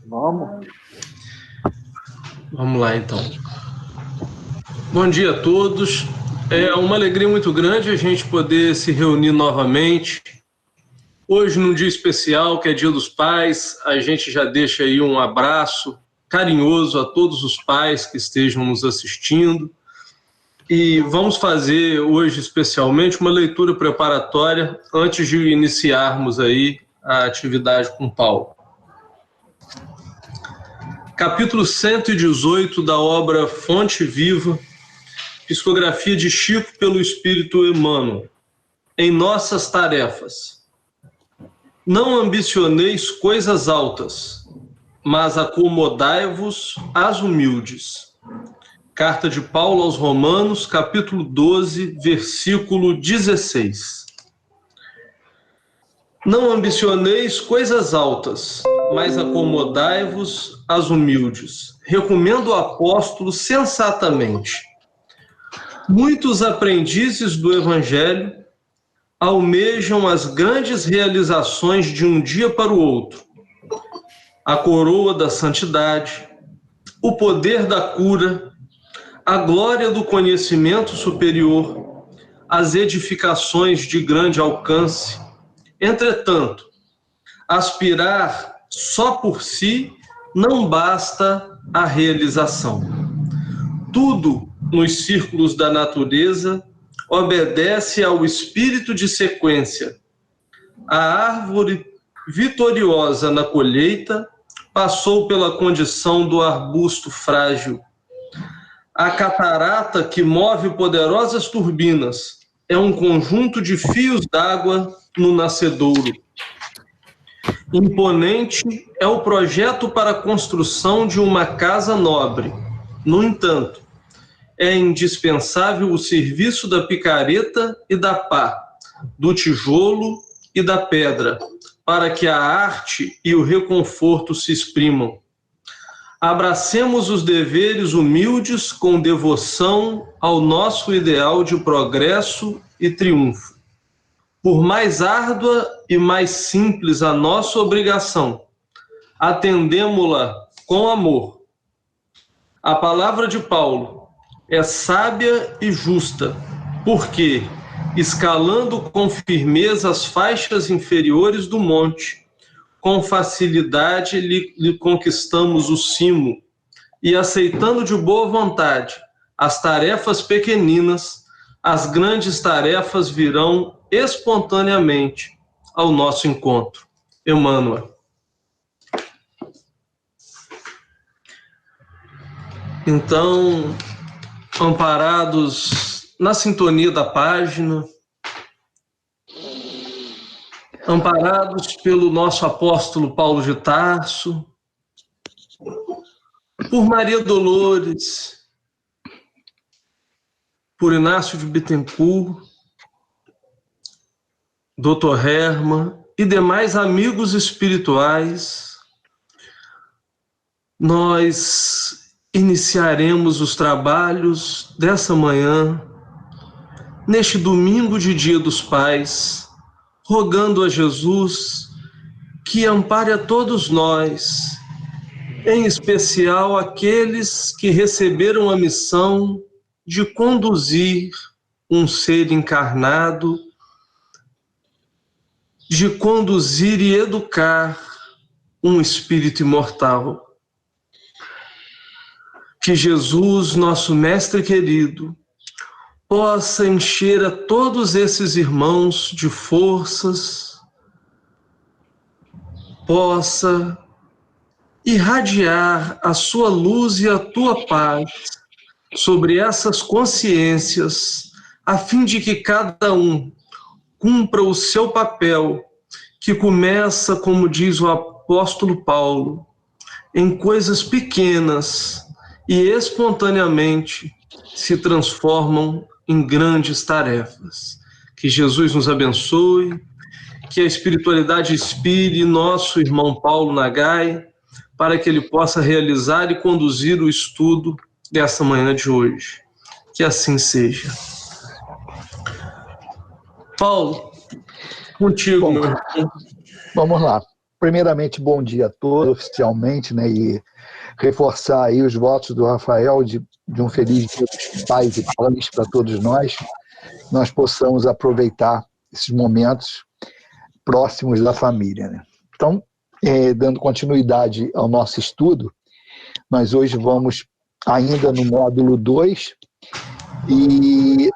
Vamos. Vamos lá, então. Bom dia a todos. É uma alegria muito grande a gente poder se reunir novamente. Hoje, num dia especial, que é Dia dos Pais, a gente já deixa aí um abraço carinhoso a todos os pais que estejam nos assistindo. E vamos fazer hoje, especialmente, uma leitura preparatória antes de iniciarmos aí a atividade com Paulo. Capítulo 118 da obra Fonte Viva, psicografia de Chico pelo Espírito Emmanuel. Em nossas tarefas. Não ambicioneis coisas altas, mas acomodai-vos às humildes. Carta de Paulo aos Romanos, capítulo 12, versículo 16. Não ambicioneis coisas altas, mas acomodai-vos às humildes. Recomendo o apóstolo sensatamente. Muitos aprendizes do Evangelho almejam as grandes realizações de um dia para o outro. A coroa da santidade, o poder da cura, a glória do conhecimento superior, as edificações de grande alcance. Entretanto, aspirar só por si não basta a realização. Tudo nos círculos da natureza obedece ao espírito de sequência. A árvore vitoriosa na colheita passou pela condição do arbusto frágil. A catarata que move poderosas turbinas é um conjunto de fios d'água no nascedouro. Imponente é o projeto para a construção de uma casa nobre. No entanto, é indispensável o serviço da picareta e da pá, do tijolo e da pedra, para que a arte e o reconforto se exprimam. Abracemos os deveres humildes com devoção ao nosso ideal de progresso e triunfo. Por mais árdua e mais simples a nossa obrigação, atendemo-la com amor. A palavra de Paulo é sábia e justa, porque, escalando com firmeza as faixas inferiores do monte, com facilidade lhe conquistamos o cimo, e aceitando de boa vontade as tarefas pequeninas, as grandes tarefas virão espontaneamente ao nosso encontro. Emmanuel. Então, amparados na sintonia da página, amparados pelo nosso apóstolo Paulo de Tarso, por Maria Dolores, por Inácio de Bittencourt, Dr. Herman e demais amigos espirituais, nós iniciaremos os trabalhos dessa manhã, neste domingo de Dia dos Pais, rogando a Jesus que ampare a todos nós, em especial aqueles que receberam a missão de conduzir um ser encarnado, de conduzir e educar um espírito imortal. Que Jesus, nosso mestre querido, possa encher a todos esses irmãos de forças, possa irradiar a sua luz e a tua paz sobre essas consciências, a fim de que cada um cumpra o seu papel, que começa, como diz o apóstolo Paulo, em coisas pequenas e espontaneamente se transformam em grandes tarefas. Que Jesus nos abençoe, que a espiritualidade inspire nosso irmão Paulo Nagai, para que ele possa realizar e conduzir o estudo dessa manhã de hoje. Que assim seja. Paulo, contigo, meu irmão. Vamos lá. Primeiramente, bom dia a todos, oficialmente, né, e reforçar aí os votos do Rafael de um feliz dia dos pais e mães para todos nós possamos aproveitar esses momentos próximos da família, né? Então, dando continuidade ao nosso estudo, nós hoje vamos ainda no módulo 2 e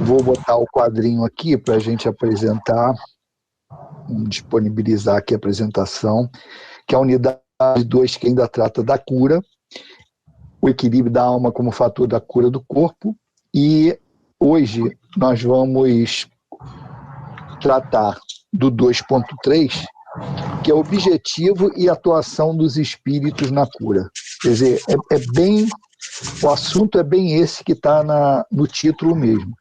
vou botar o quadrinho aqui para a gente apresentar, disponibilizar aqui a apresentação, que é a unidade 2 que ainda trata da cura, o equilíbrio da alma como fator da cura do corpo, e hoje nós vamos tratar do 2.3, que é o objetivo e atuação dos espíritos na cura. Quer dizer, o assunto é bem esse que está no título mesmo.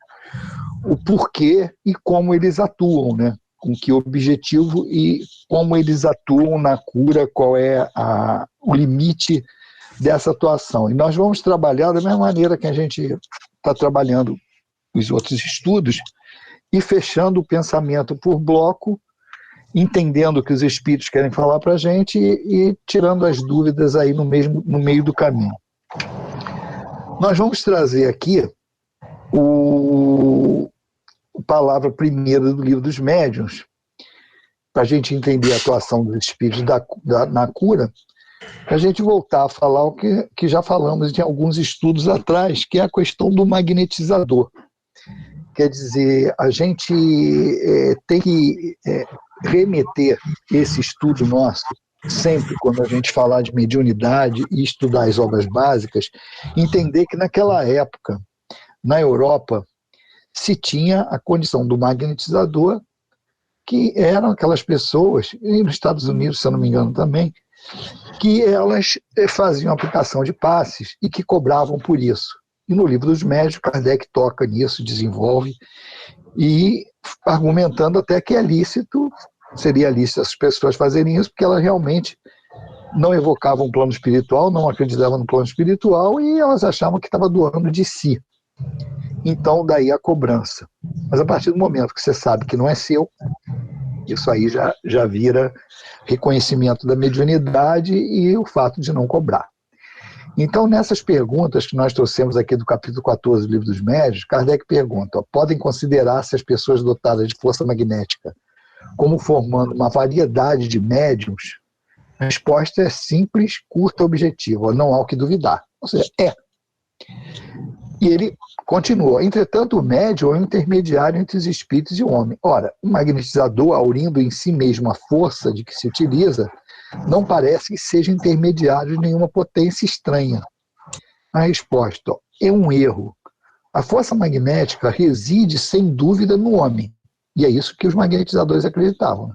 O porquê e como eles atuam, né? Com que objetivo e como eles atuam na cura, qual é o limite dessa atuação. E nós vamos trabalhar da mesma maneira que a gente está trabalhando os outros estudos, e fechando o pensamento por bloco, entendendo o que os espíritos querem falar para a gente e tirando as dúvidas aí no meio do caminho. Nós vamos trazer aqui a palavra primeira do Livro dos Médiuns, para a gente entender a atuação dos espíritos na cura, para a gente voltar a falar o que já falamos em alguns estudos atrás, que é a questão do magnetizador. Quer dizer, a gente tem que remeter esse estudo nosso, sempre quando a gente falar de mediunidade e estudar as obras básicas, entender que naquela época, na Europa, se tinha a condição do magnetizador, que eram aquelas pessoas, e nos Estados Unidos, se eu não me engano também, que elas faziam aplicação de passes e que cobravam por isso. E no Livro dos Médiuns, Kardec toca nisso, desenvolve, e argumentando até que seria lícito as pessoas fazerem isso, porque elas realmente não evocavam o plano espiritual, não acreditavam no plano espiritual, e elas achavam que estava doando de si. Então, daí a cobrança. Mas a partir do momento que você sabe que não é seu, isso aí já vira reconhecimento da mediunidade e o fato de não cobrar. Então, nessas perguntas que nós trouxemos aqui do capítulo 14 do Livro dos Médiuns, Kardec pergunta: podem considerar-se as pessoas dotadas de força magnética como formando uma variedade de médiums? A resposta é simples, curta e objetiva, não há o que duvidar. Ou seja, E ele continua: entretanto, o médium é o intermediário entre os espíritos e o homem. Ora, o magnetizador, aurindo em si mesmo a força de que se utiliza, não parece que seja intermediário de nenhuma potência estranha. A resposta é um erro. A força magnética reside, sem dúvida, no homem. E é isso que os magnetizadores acreditavam.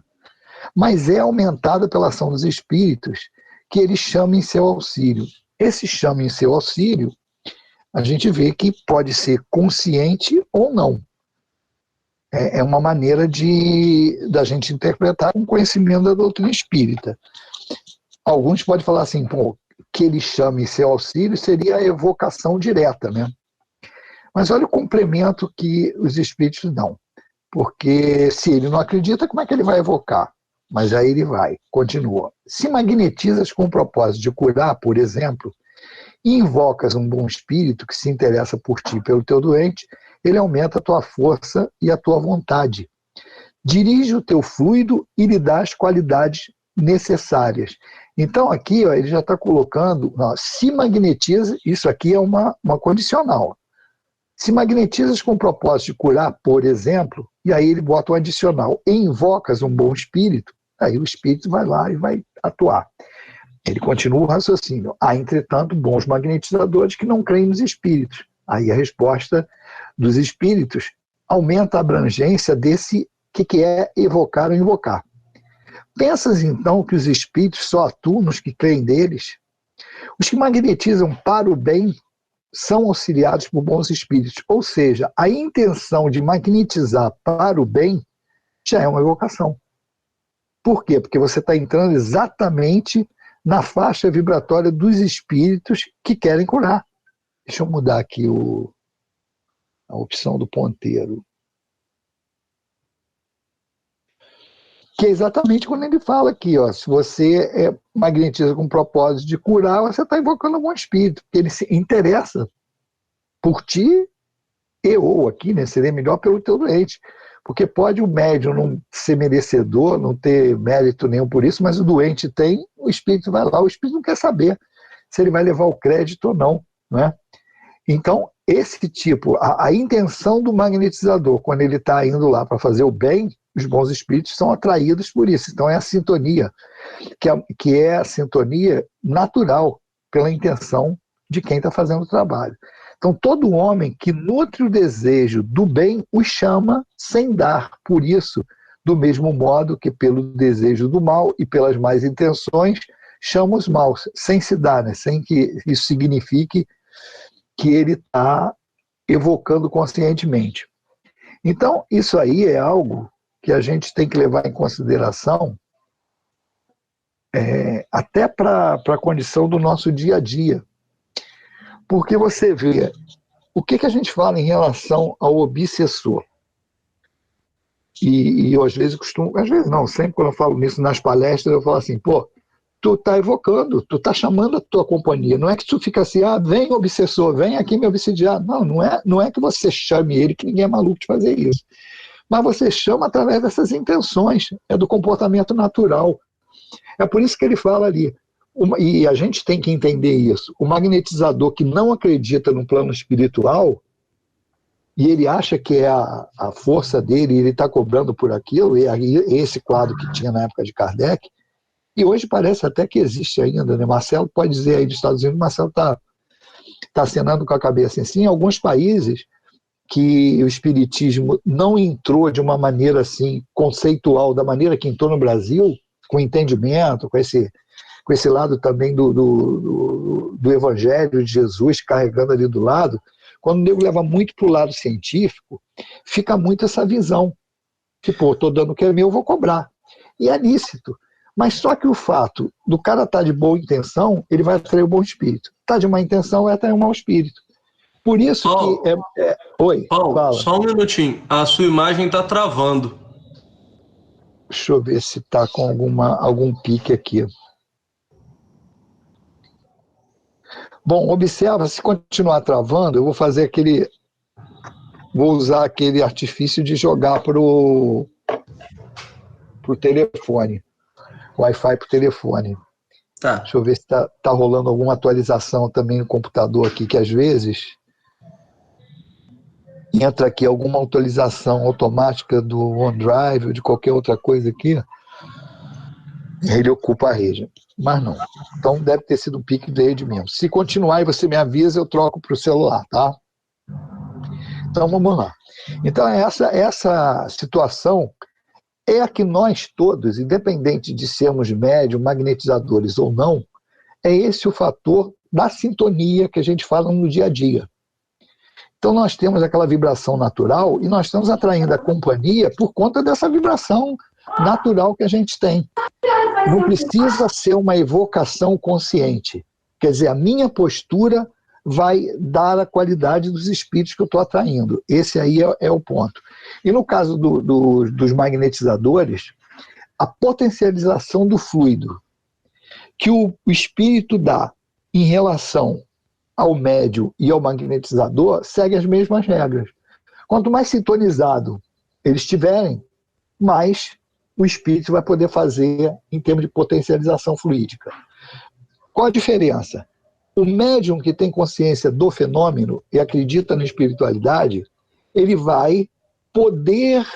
Mas é aumentada pela ação dos espíritos, que eles chamam em seu auxílio. Esse chama em seu auxílio, a gente vê que pode ser consciente ou não. É uma maneira da gente interpretar um conhecimento da doutrina espírita. Alguns podem falar assim, que ele chama em seu auxílio seria a evocação direta, né? Mas olha o complemento que os espíritos dão. Porque se ele não acredita, como é que ele vai evocar? Mas aí ele vai, continua. Se magnetizas com o propósito de curar, por exemplo, e invocas um bom espírito que se interessa por ti, pelo teu doente, ele aumenta a tua força e a tua vontade. Dirige o teu fluido e lhe dá as qualidades necessárias. Então aqui ele já está colocando, se magnetiza, isso aqui é uma condicional. Se magnetizas com o propósito de curar, por exemplo, e aí ele bota um adicional, e invocas um bom espírito, aí o espírito vai lá e vai atuar. Ele continua o raciocínio. Há, entretanto, bons magnetizadores que não creem nos espíritos. Aí a resposta dos espíritos aumenta a abrangência desse que é evocar ou invocar. Pensas, então, que os espíritos só atuam nos que creem neles? Os que magnetizam para o bem são auxiliados por bons espíritos. Ou seja, a intenção de magnetizar para o bem já é uma evocação. Por quê? Porque você está entrando exatamente na faixa vibratória dos espíritos que querem curar. Deixa eu mudar aqui a opção do ponteiro. Que é exatamente quando ele fala aqui, ó, se você magnetiza com o propósito de curar, você está invocando algum espírito, porque ele se interessa por ti ou aqui, né, seria melhor pelo teu doente. Porque pode o médium não ser merecedor, não ter mérito nenhum por isso, mas o doente tem, o espírito vai lá, o espírito não quer saber se ele vai levar o crédito ou não, né? Então, esse tipo, a intenção do magnetizador, quando ele está indo lá para fazer o bem, os bons espíritos são atraídos por isso. Então, é a sintonia, que é a sintonia natural, pela intenção de quem está fazendo o trabalho. Então, todo homem que nutre o desejo do bem os chama sem dar. Por isso, do mesmo modo que pelo desejo do mal e pelas más intenções, chama os maus, sem se dar, né? Sem que isso signifique que ele está evocando conscientemente. Então, isso aí é algo que a gente tem que levar em consideração até para a condição do nosso dia a dia. Porque você vê, o que a gente fala em relação ao obsessor? E eu às vezes costumo, às vezes não, sempre quando eu falo nisso nas palestras, eu falo assim, pô, tu tá evocando, tu tá chamando a tua companhia, não é que tu fica assim, vem obsessor, vem aqui me obsidiar. Não é que você chame ele, que ninguém é maluco de fazer isso. Mas você chama através dessas intenções, é do comportamento natural. É por isso que ele fala ali, e a gente tem que entender isso, o magnetizador que não acredita no plano espiritual, e ele acha que é a força dele, e ele está cobrando por aquilo, e esse quadro que tinha na época de Kardec, e hoje parece até que existe ainda, né? Marcelo pode dizer aí dos Estados Unidos, Marcelo está acenando com a cabeça assim, em alguns países que o espiritismo não entrou de uma maneira assim conceitual, da maneira que entrou no Brasil, com entendimento, com esse lado também do Evangelho de Jesus carregando ali do lado, quando o nego leva muito para o lado científico, fica muito essa visão. Tipo, estou dando o que é meu, eu vou cobrar. E é lícito. Mas só que o fato do cara estar de boa intenção, ele vai atrair o bom espírito. Está de má intenção, vai atrair o mau espírito. Por isso Paulo, que... Oi, Paulo, fala. só um minutinho. A sua imagem está travando. Deixa eu ver se está com algum pique aqui. Bom, observa, se continuar travando, eu vou usar aquele artifício de jogar pro telefone, Wi-Fi pro telefone. Tá. Deixa eu ver se tá rolando alguma atualização também no computador aqui, que às vezes entra aqui alguma atualização automática do OneDrive ou de qualquer outra coisa aqui, ele ocupa a rede. Mas não. Então deve ter sido um pique de rede mesmo. Se continuar e você me avisa, eu troco para o celular, tá? Então vamos lá. Então essa situação é a que nós todos, independente de sermos médium, magnetizadores ou não, é esse o fator da sintonia que a gente fala no dia a dia. Então nós temos aquela vibração natural e nós estamos atraindo a companhia por conta dessa vibração natural que a gente tem. Não precisa ser uma evocação consciente. Quer dizer, a minha postura vai dar a qualidade dos espíritos que eu estou atraindo. Esse aí é o ponto. E no caso dos magnetizadores, a potencialização do fluido que o espírito dá em relação ao médium e ao magnetizador segue as mesmas regras. Quanto mais sintonizado eles estiverem, mais o espírito vai poder fazer em termos de potencialização fluídica. Qual a diferença? O médium que tem consciência do fenômeno e acredita na espiritualidade, ele vai poder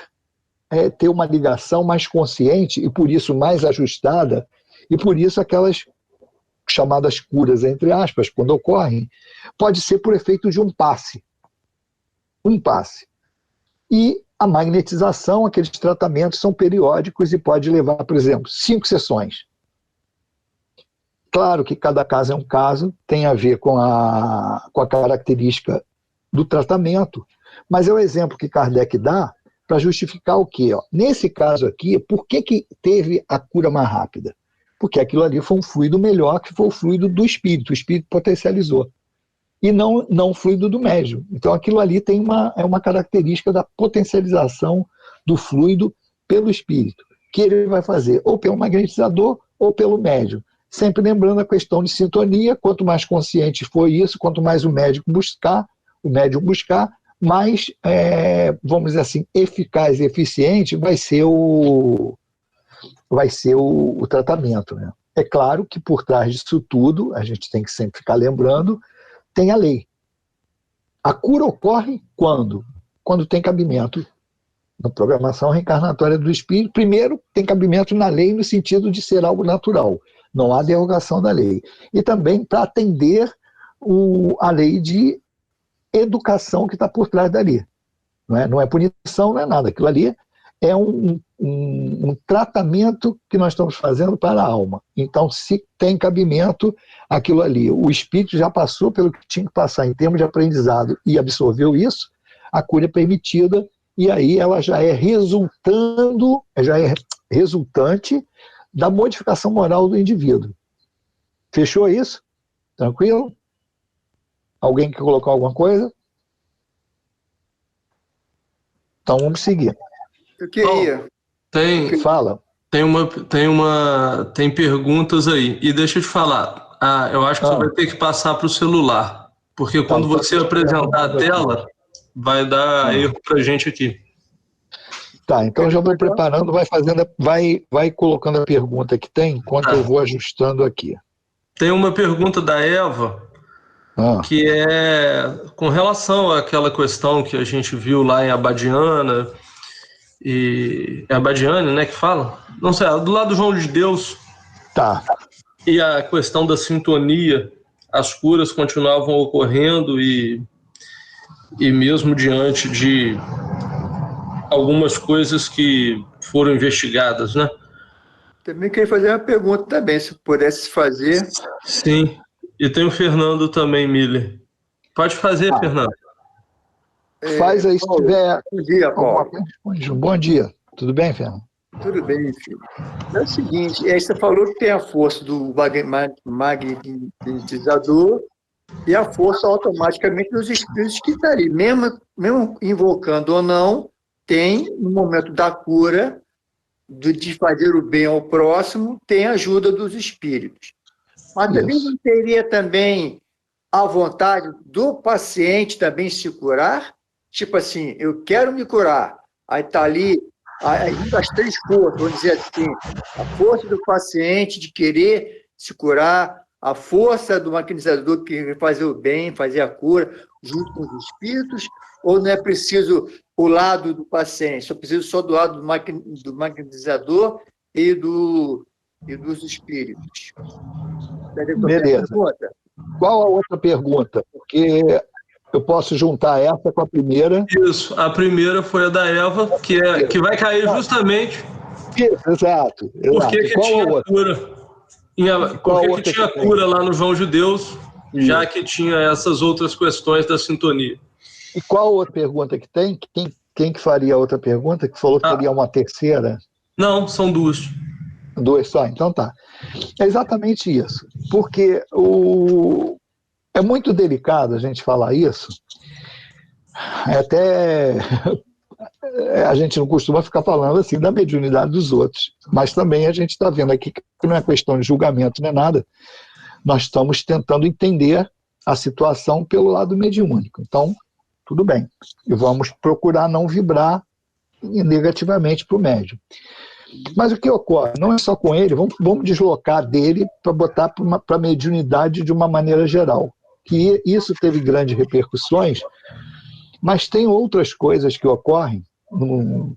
ter uma ligação mais consciente e por isso mais ajustada, e por isso aquelas chamadas curas, entre aspas, quando ocorrem, pode ser por efeito de um passe. Um passe. E a magnetização, aqueles tratamentos são periódicos e pode levar, por exemplo, 5 sessões. Claro que cada caso é um caso, tem a ver com a característica do tratamento, mas é o exemplo que Kardec dá para justificar o quê? Nesse caso aqui, por que teve a cura mais rápida? Porque aquilo ali foi um fluido melhor, que foi o fluido do espírito, o espírito potencializou. E não o fluido do médium. Então aquilo ali tem uma característica da potencialização do fluido pelo espírito. que ele vai fazer ou pelo magnetizador ou pelo médium. Sempre lembrando a questão de sintonia, quanto mais consciente for isso, quanto mais o médium buscar, mais, vamos dizer assim, eficaz e eficiente vai ser o tratamento, né? É claro que por trás disso tudo, a gente tem que sempre ficar lembrando, tem a lei. A cura ocorre quando? Quando tem cabimento na programação reencarnatória do espírito. Primeiro, tem cabimento na lei no sentido de ser algo natural. Não há derrogação da lei. E também para atender a lei de educação que está por trás dali. Não é punição, não é nada. Aquilo ali é um tratamento que nós estamos fazendo para a alma. Então, se tem cabimento aquilo ali, o espírito já passou pelo que tinha que passar em termos de aprendizado e absorveu isso, a cura é permitida, e aí ela já é resultante da modificação moral do indivíduo. Fechou isso? Tranquilo? Alguém quer colocar alguma coisa? Então vamos seguir. Eu queria. Fala. Tem perguntas aí. E deixa eu te falar. Eu acho que você vai ter que passar para o celular. Porque quando você apresentar a tela, vai dar erro para a gente aqui. Tá, então eu já vou preparando, vai colocando a pergunta que tem, enquanto eu vou ajustando aqui. Tem uma pergunta da Eva, que é com relação àquela questão que a gente viu lá em Abadiana, e é Abadiane, né, que fala? Não sei, do lado do João de Deus. Tá. E a questão da sintonia, as curas continuavam ocorrendo e mesmo diante de algumas coisas que foram investigadas, né? Também queria fazer uma pergunta também, se pudesse fazer. Sim, e tem o Fernando também, Miller. Pode fazer, Fernando. Faz aí, se tiver... Bom dia, Paulo. Bom dia. Tudo bem, Fernando? Tudo bem, filho. É o seguinte, você falou que tem a força do magnetizador e a força automaticamente dos espíritos que estão ali. Mesmo invocando ou não, tem, no momento da cura, de fazer o bem ao próximo, tem a ajuda dos espíritos. Mas também não teria também a vontade do paciente também se curar? Tipo assim, eu quero me curar. Aí está ali as três forças, vamos dizer assim, a força do paciente de querer se curar, a força do magnetizador que quer fazer o bem, fazer a cura, junto com os espíritos, ou não é preciso o lado do paciente, só preciso só do lado do magnetizador e dos espíritos. Beleza. Qual a outra pergunta? Porque eu posso juntar essa com a primeira. Isso, a primeira foi a da Eva, que vai cair justamente... Isso, exato. Por que tinha cura? Por que tinha cura lá no João de Deus, já que tinha essas outras questões da sintonia? E qual outra pergunta que tem? Quem que faria a outra pergunta? Que falou que teria uma terceira? Não, são duas. Duas só? Então tá. É exatamente isso. Porque é muito delicado a gente falar isso. Até a gente não costuma ficar falando assim da mediunidade dos outros. Mas também a gente está vendo aqui que não é questão de julgamento, não é nada. Nós estamos tentando entender a situação pelo lado mediúnico. Então, tudo bem. E vamos procurar não vibrar negativamente para o médium. Mas o que ocorre? Não é só com ele, vamos deslocar dele para botar para a mediunidade de uma maneira geral. Que isso teve grandes repercussões, mas tem outras coisas que ocorrem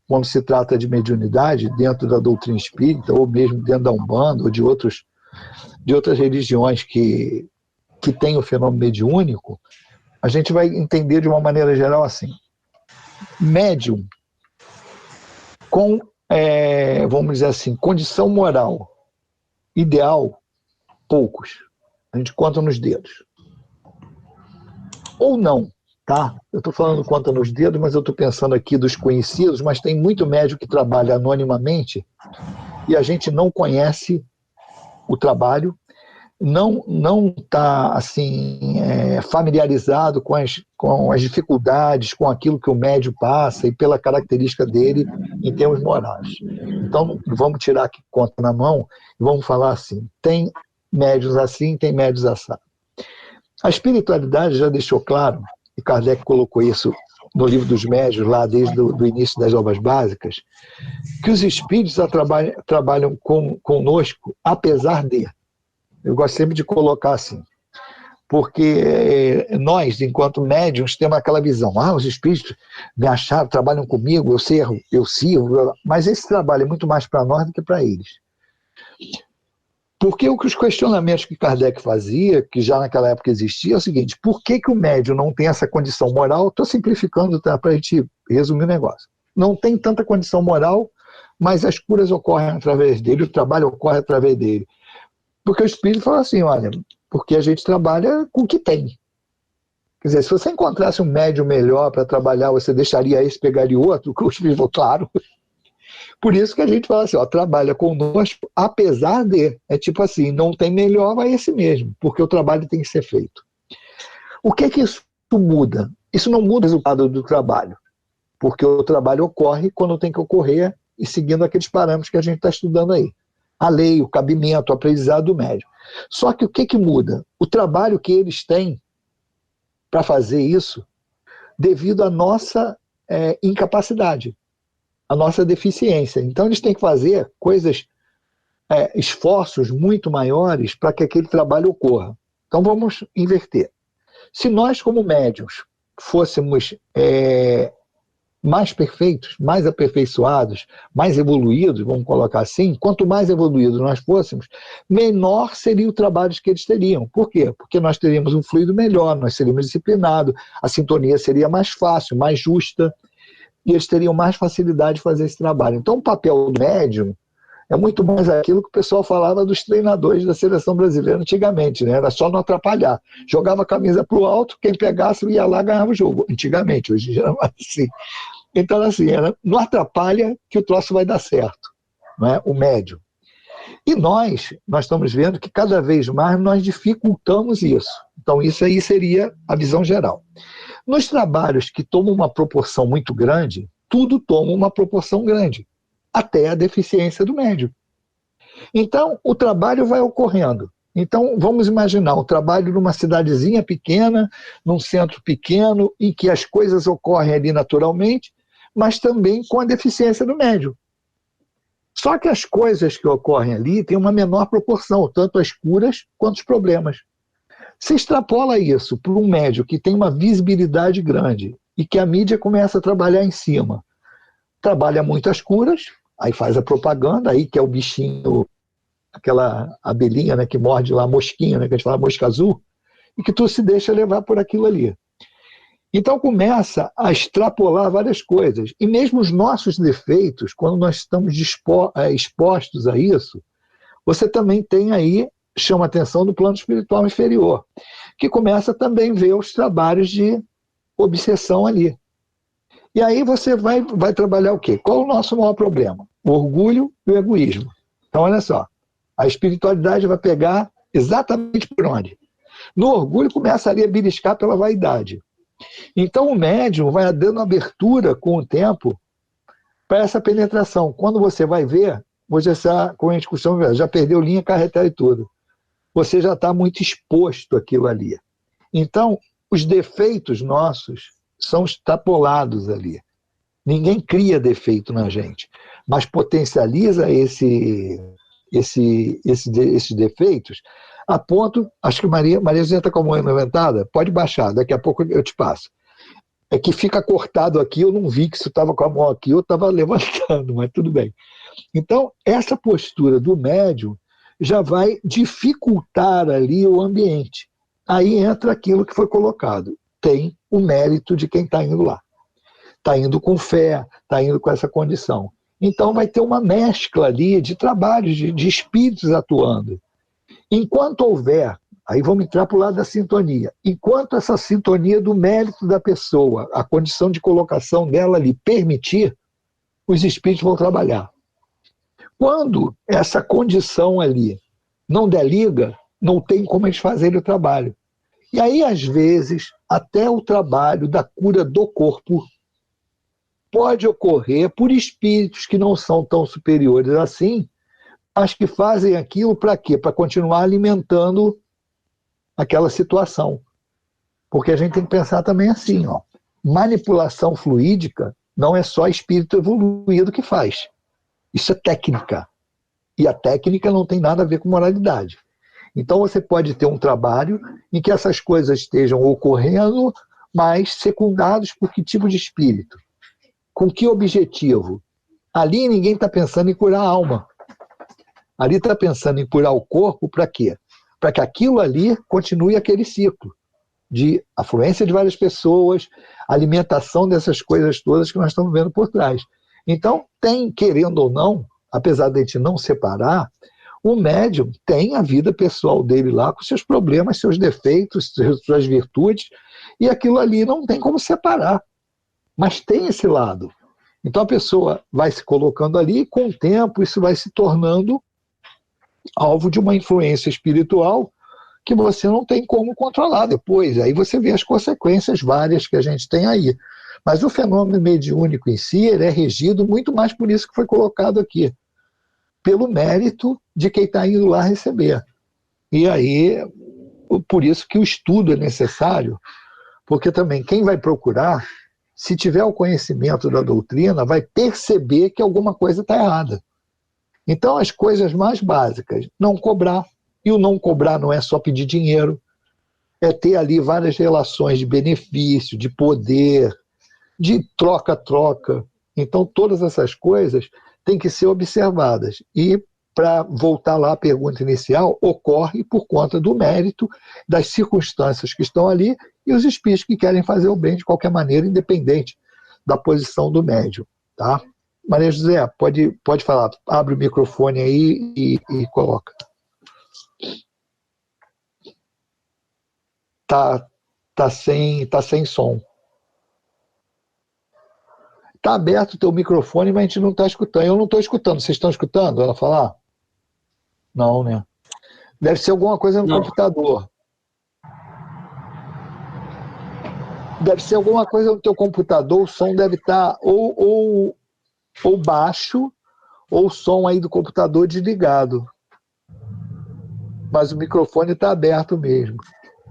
quando se trata de mediunidade dentro da doutrina espírita, ou mesmo dentro da Umbanda, ou de outras religiões que têm o fenômeno mediúnico. A gente vai entender de uma maneira geral assim. Médium com, vamos dizer assim, condição moral ideal, poucos. A gente conta nos dedos. Ou não, tá? Eu estou falando conta nos dedos, mas eu estou pensando aqui dos conhecidos, mas tem muito médium que trabalha anonimamente e a gente não conhece o trabalho. não está assim, familiarizado com as dificuldades, com aquilo que o médium passa e pela característica dele em termos morais. Então, vamos tirar aqui conta na mão e vamos falar assim, tem médiuns assim, tem médiuns assim. A espiritualidade já deixou claro, e Kardec colocou isso no livro dos médiuns, lá desde o início das obras básicas, que os espíritos trabalham conosco apesar de. Eu gosto sempre de colocar assim, porque nós, enquanto médiuns, temos aquela visão, os espíritos me acharam, trabalham comigo, eu sirvo, mas esse trabalho é muito mais para nós do que para eles. Porque os questionamentos que Kardec fazia, que já naquela época existia, é o seguinte, por que o médium não tem essa condição moral? Estou simplificando, tá, para a gente resumir o negócio. Não tem tanta condição moral, mas as curas ocorrem através dele, o trabalho ocorre através dele. Porque o Espírito fala assim, olha, porque a gente trabalha com o que tem. Quer dizer, se você encontrasse um médium melhor para trabalhar, você deixaria esse, pegaria outro? O Espírito falou, claro. Por isso que a gente fala assim, trabalha conosco, apesar de, é tipo assim, não tem melhor, vai esse mesmo, porque o trabalho tem que ser feito. O que isso muda? Isso não muda o resultado do trabalho, porque o trabalho ocorre quando tem que ocorrer e seguindo aqueles parâmetros que a gente está estudando aí. A lei, o cabimento, o aprendizado do médium. Só que o que muda? O trabalho que eles têm para fazer isso, devido à nossa incapacidade, à nossa deficiência. Então eles têm que fazer esforços muito maiores para que aquele trabalho ocorra. Então vamos inverter. Se nós, como médiuns, fôssemos mais perfeitos, mais aperfeiçoados, mais evoluídos, vamos colocar assim, quanto mais evoluídos nós fôssemos, menor seria o trabalho que eles teriam. Por quê? Porque nós teríamos um fluido melhor, nós seríamos disciplinados, a sintonia seria mais fácil, mais justa, e eles teriam mais facilidade de fazer esse trabalho. Então o papel do médium é muito mais aquilo que o pessoal falava dos treinadores da seleção brasileira antigamente, né? Era só não atrapalhar. Jogava a camisa para o alto, quem pegasse ia lá ganhava o jogo. Antigamente, hoje já não é assim. Então, assim, não atrapalha que o troço vai dar certo, não é? O médium. E nós estamos vendo que cada vez mais nós dificultamos isso. Então, isso aí seria a visão geral. Nos trabalhos que tomam uma proporção muito grande, tudo toma uma proporção grande, até a deficiência do médium. Então, o trabalho vai ocorrendo. Então, vamos imaginar um trabalho numa cidadezinha pequena, num centro pequeno, em que as coisas ocorrem ali naturalmente, mas também com a deficiência do médium. Só que as coisas que ocorrem ali têm uma menor proporção, tanto as curas quanto os problemas. Se extrapola isso para um médium que tem uma visibilidade grande e que a mídia começa a trabalhar em cima, trabalha muitas curas, aí faz a propaganda, aí que é o bichinho, aquela abelhinha, né, que morde lá, a mosquinha, né, que a gente fala mosca azul, e que tu se deixa levar por aquilo ali. Então começa a extrapolar várias coisas. E mesmo os nossos defeitos, quando nós estamos expostos a isso, você também tem aí, chama a atenção do plano espiritual inferior, que começa também a ver os trabalhos de obsessão ali. E aí você vai trabalhar o quê? Qual é o nosso maior problema? O orgulho e o egoísmo. Então, olha só, a espiritualidade vai pegar exatamente por onde? No orgulho começa ali a beliscar pela vaidade. Então o médium vai dando abertura com o tempo para essa penetração. Quando você vai ver, você já, como a gente costuma ver, já perdeu linha, carretel e tudo. Você já está muito exposto àquilo ali. Então, os defeitos nossos são extrapolados ali. Ninguém cria defeito na gente, mas potencializa esses defeitos a ponto, acho que Maria José está com a mão levantada, pode baixar, daqui a pouco eu te passo. É que fica cortado aqui, eu não vi que você estava com a mão aqui, eu estava levantando, mas tudo bem. Então, essa postura do médium já vai dificultar ali o ambiente. Aí entra aquilo que foi colocado. Tem o mérito de quem está indo lá. Está indo com fé, está indo com essa condição. Então vai ter uma mescla ali de trabalhos, de espíritos atuando. Enquanto houver, aí vamos entrar para o lado da sintonia, enquanto essa sintonia do mérito da pessoa, a condição de colocação dela ali permitir, os espíritos vão trabalhar. Quando essa condição ali não der liga, não tem como eles fazerem o trabalho. E aí, às vezes, até o trabalho da cura do corpo pode ocorrer por espíritos que não são tão superiores assim, mas que fazem aquilo para quê? Para continuar alimentando aquela situação. Porque a gente tem que pensar também assim, ó, manipulação fluídica não é só espírito evoluído que faz. Isso é técnica. E a técnica não tem nada a ver com moralidade. Então você pode ter um trabalho em que essas coisas estejam ocorrendo, mas secundados por que tipo de espírito? Com que objetivo? Ali ninguém está pensando em curar a alma. Ali está pensando em curar o corpo para quê? Para que aquilo ali continue aquele ciclo de afluência de várias pessoas, alimentação dessas coisas todas que nós estamos vendo por trás. Então, tem, querendo ou não, apesar de a gente não separar, o médium tem a vida pessoal dele lá, com seus problemas, seus defeitos, suas virtudes, e aquilo ali não tem como separar. Mas tem esse lado. Então a pessoa vai se colocando ali e com o tempo isso vai se tornando alvo de uma influência espiritual que você não tem como controlar depois. Aí você vê as consequências várias que a gente tem aí. Mas o fenômeno mediúnico em si, ele é regido muito mais por isso que foi colocado aqui, pelo mérito de quem está indo lá receber. E aí, por isso que o estudo é necessário, porque também quem vai procurar, se tiver o conhecimento da doutrina, vai perceber que alguma coisa está errada. Então, as coisas mais básicas, não cobrar. E o não cobrar não é só pedir dinheiro, é ter ali várias relações de benefício, de poder, de troca-troca. Então, todas essas coisas têm que ser observadas. E, para voltar lá à pergunta inicial, ocorre por conta do mérito, das circunstâncias que estão ali e os espíritos que querem fazer o bem de qualquer maneira, independente da posição do médium. Tá? Maria José, pode falar. Abre o microfone aí e coloca. Tá sem som. Tá aberto o teu microfone, mas a gente não está escutando. Eu não estou escutando. Vocês estão escutando ela falar? Não, né? Deve ser alguma coisa no computador. Deve ser alguma coisa no teu computador. O som deve estar ou baixo, ou o som aí do computador desligado. Mas o microfone está aberto mesmo.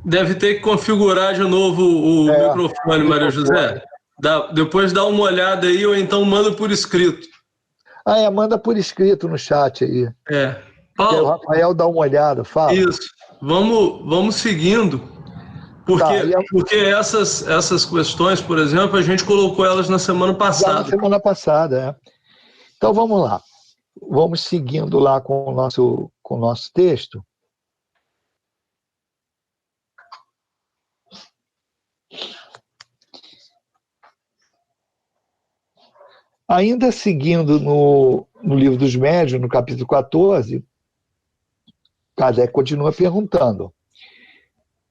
Deve ter que configurar de novo o microfone, Maria José. Depois dá uma olhada aí, ou então manda por escrito. Manda por escrito no chat aí. Paulo, o Rafael dá uma olhada, fala. Isso. Vamos seguindo. Porque essas questões, por exemplo, a gente colocou elas na semana passada. Já na semana passada, Então vamos lá. Vamos seguindo lá com o nosso texto. Ainda seguindo no Livro dos Médiuns, no capítulo 14, Kardec continua perguntando: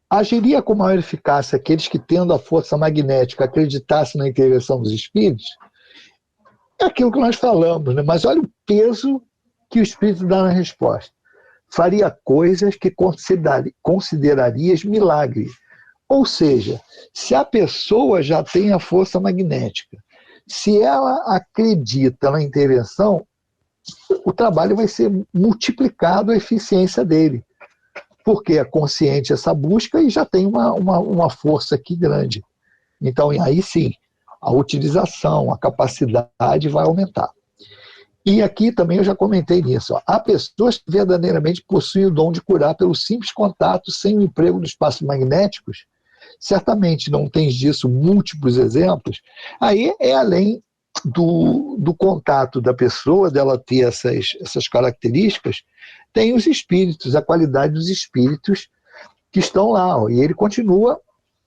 agiria com maior eficácia aqueles que, tendo a força magnética, acreditassem na intervenção dos espíritos? É aquilo que nós falamos, né? Mas olha o peso que o espírito dá na resposta. Faria coisas que considerarias milagre. Ou seja, se a pessoa já tem a força magnética, se ela acredita na intervenção, o trabalho vai ser multiplicado, a eficiência dele, porque é consciente essa busca e já tem uma força aqui grande. Então, aí sim, a utilização, a capacidade vai aumentar. E aqui também eu já comentei nisso. Há pessoas que verdadeiramente possuem o dom de curar pelo simples contato, sem o emprego dos espaços magnéticos. Certamente não tens disso múltiplos exemplos. Aí é além do contato da pessoa, dela ter essas características, tem os espíritos, a qualidade dos espíritos que estão lá. E ele continua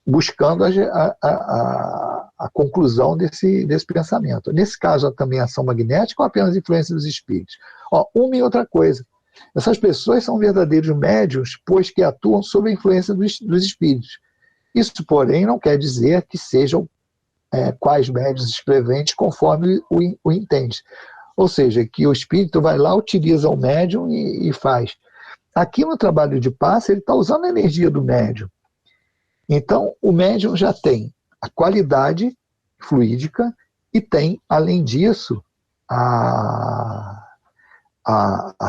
buscando a conclusão desse pensamento. Nesse caso, também ação magnética ou apenas influência dos espíritos? Uma e outra coisa. Essas pessoas são verdadeiros médiuns, pois que atuam sob a influência dos espíritos. Isso, porém, não quer dizer que sejam quais médiuns escreventes conforme o entende. Ou seja, que o espírito vai lá, utiliza o médium e faz. Aqui no trabalho de passe, ele está usando a energia do médium. Então, o médium já tem a qualidade fluídica e tem, além disso, a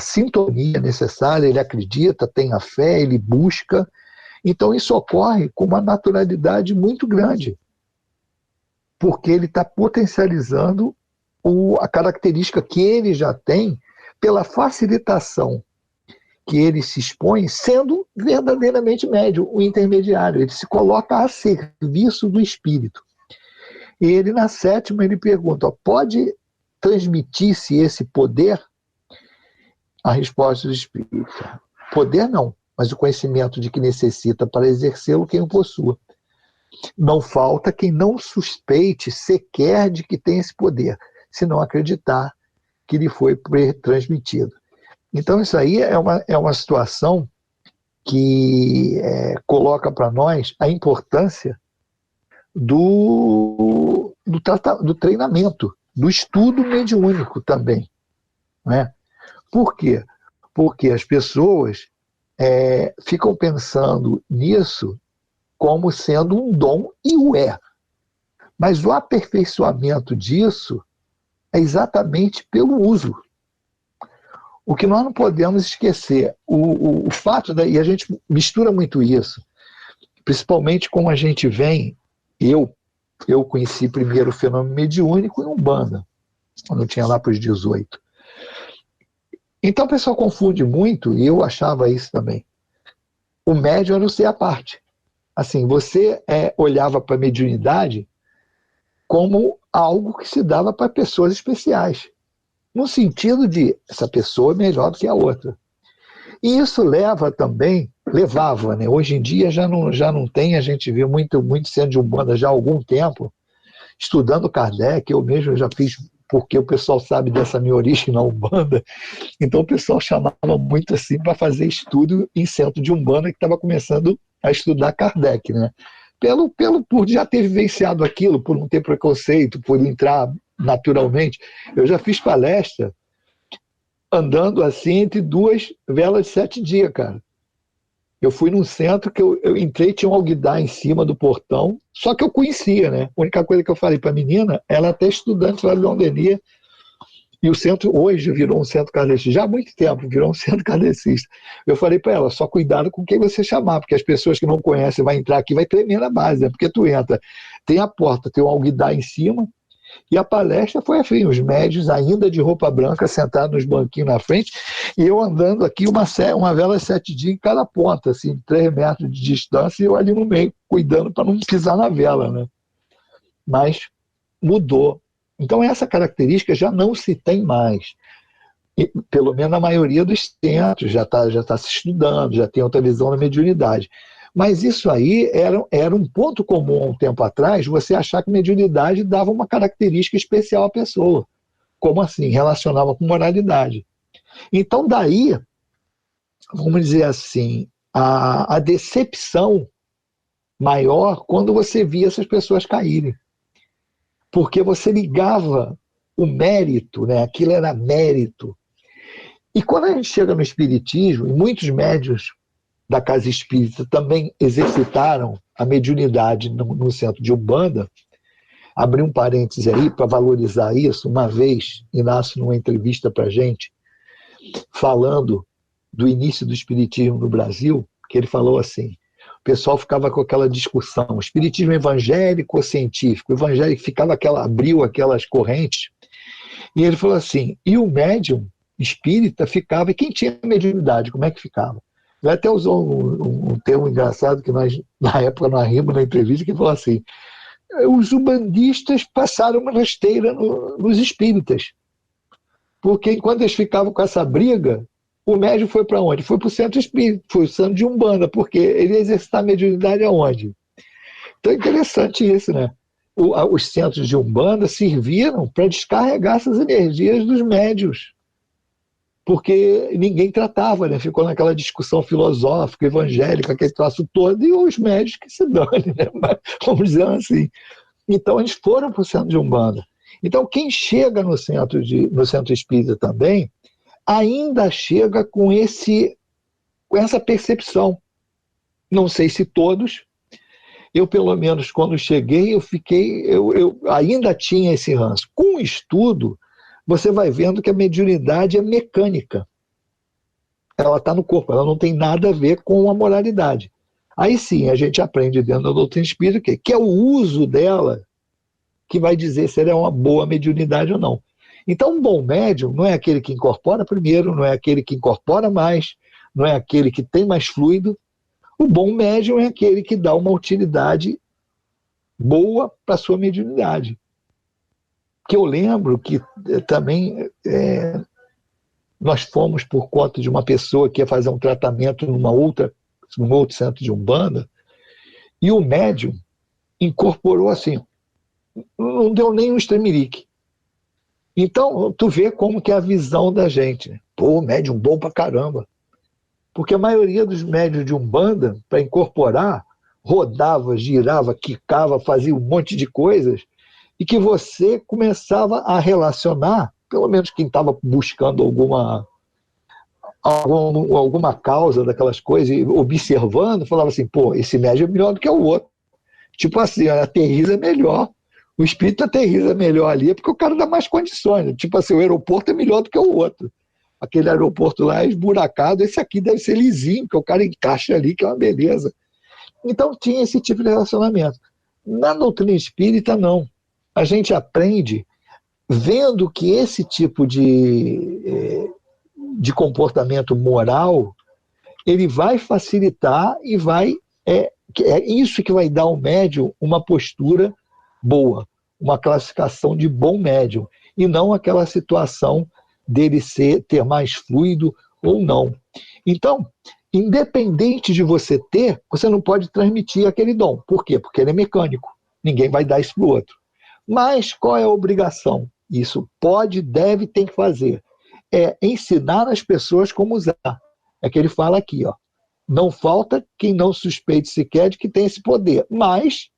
sintonia necessária, ele acredita, tem a fé, ele busca. Então, isso ocorre com uma naturalidade muito grande, porque ele está potencializando a característica que ele já tem pela facilitação que ele se expõe, sendo verdadeiramente médium, o intermediário. Ele se coloca a serviço do espírito. E ele, na sétima, ele pergunta, pode transmitir-se esse poder? A resposta do espírito: poder não, mas o conhecimento de que necessita para exercê-lo quem o possua. Não falta quem não suspeite sequer de que tem esse poder, se não acreditar que lhe foi transmitido. Então isso aí é uma situação que coloca para nós a importância do treinamento, do estudo mediúnico também, né? Por quê? Porque as pessoas ficam pensando nisso como sendo um dom, e o é. Mas o aperfeiçoamento disso é exatamente pelo uso. O que nós não podemos esquecer, o fato, e a gente mistura muito isso, principalmente como a gente vem, eu conheci primeiro o fenômeno mediúnico em Umbanda, quando eu tinha lá para os 18. Então o pessoal confunde muito, e eu achava isso também. O médium era o ser à parte. Assim, você olhava para a mediunidade como algo que se dava para pessoas especiais, no sentido de essa pessoa é melhor do que a outra. E isso levava, né? Hoje em dia já não tem, a gente vê muito centro de Umbanda já há algum tempo, estudando Kardec, eu mesmo já fiz, porque o pessoal sabe dessa minha origem na Umbanda, então o pessoal chamava muito assim para fazer estudo em centro de Umbanda que estava começando a estudar Kardec, né? Por já ter vivenciado aquilo, por não ter preconceito, por entrar naturalmente. Eu já fiz palestra andando assim entre 2 velas de 7 dias, cara. Eu fui num centro que eu entrei, tinha um alguidar em cima do portão, só que eu conhecia, né? A única coisa que eu falei para a menina, ela é até estudante lá de Londrina, e o centro hoje virou um centro kardecista, já há muito tempo virou um centro kardecista. Eu falei para ela, só cuidado com quem você chamar, porque as pessoas que não conhecem vai entrar aqui, vai tremer na base, né? Porque tu entra, tem a porta, tem um alguidar em cima, e a palestra foi assim, os médios ainda de roupa branca sentados nos banquinhos na frente, e eu andando aqui uma vela 7 dias em cada ponta, assim, 3 metros de distância, e eu ali no meio, cuidando para não pisar na vela, né? Mas mudou. Então essa característica já não se tem mais. E, pelo menos na maioria dos centros já tá se estudando, já tem outra visão da mediunidade. Mas isso aí era um ponto comum há um tempo atrás, você achar que mediunidade dava uma característica especial à pessoa. Como assim? Relacionava com moralidade. Então daí, vamos dizer assim, a decepção maior quando você via essas pessoas caírem. Porque você ligava o mérito, né? Aquilo era mérito. E quando a gente chega no espiritismo, e muitos médiuns da casa espírita também exercitaram a mediunidade no centro de Umbanda, abri um parêntese aí para valorizar isso. Uma vez, Inácio, numa entrevista para a gente, falando do início do espiritismo no Brasil, que ele falou assim, o pessoal ficava com aquela discussão, espiritismo evangélico ou científico? O evangélico abriu aquelas correntes, e ele falou assim, e o médium espírita ficava, e quem tinha mediunidade, como é que ficava? Ele até usou um termo engraçado que nós, na época, nós rimos na entrevista, que falou assim, os umbandistas passaram uma rasteira nos espíritas, porque enquanto eles ficavam com essa briga, o médium foi para onde? Foi para o centro espírita, foi o centro de Umbanda, porque ele ia exercitar a mediunidade aonde? Então é interessante isso, né? Os centros de Umbanda serviram para descarregar essas energias dos médiuns, porque ninguém tratava, né? Ficou naquela discussão filosófica, evangélica, aquele troço todo, e os médios que se dane, né? Vamos dizer assim. Então eles foram para o centro de Umbanda. Então quem chega no centro espírita também, ainda chega com esse com essa percepção. Não sei se todos, eu pelo menos quando cheguei, eu ainda tinha esse ranço. Com o estudo, você vai vendo que a mediunidade é mecânica. Ela está no corpo, ela não tem nada a ver com a moralidade. Aí sim, a gente aprende dentro da doutrina espírita que é o uso dela que vai dizer se ela é uma boa mediunidade ou não. Então, um bom médium não é aquele que incorpora primeiro, não é aquele que incorpora mais, não é aquele que tem mais fluido. O bom médium é aquele que dá uma utilidade boa para a sua mediunidade. Que eu lembro que também nós fomos por conta de uma pessoa que ia fazer um tratamento num outro centro de Umbanda, e o médium incorporou assim, não deu nem um estremelique. Então, tu vê como que é a visão da gente. Pô, médium bom pra caramba. Porque a maioria dos médios de Umbanda, para incorporar, rodava, girava, quicava, fazia um monte de coisas, e que você começava a relacionar, pelo menos quem estava buscando alguma causa daquelas coisas, e observando, falava assim, pô, esse médium é melhor do que o outro. Tipo assim, a aterriza é melhor, o espírito aterriza melhor ali, porque o cara dá mais condições. Tipo assim, o aeroporto é melhor do que o outro. Aquele aeroporto lá é esburacado, esse aqui deve ser lisinho, que o cara encaixa ali, que é uma beleza. Então tinha esse tipo de relacionamento. Na doutrina espírita, não. A gente aprende vendo que esse tipo de comportamento moral, ele vai facilitar e é isso que vai dar ao médium uma postura boa, uma classificação de bom médium, e não aquela situação dele ter mais fluido ou não. Então, independente de você ter, você não pode transmitir aquele dom. Por quê? Porque ele é mecânico. Ninguém vai dar isso para o outro. Mas qual é a obrigação? Isso pode, deve, tem que fazer. É ensinar as pessoas como usar. É que ele fala aqui, ó. Não falta quem não suspeite sequer de que tem esse poder. Mas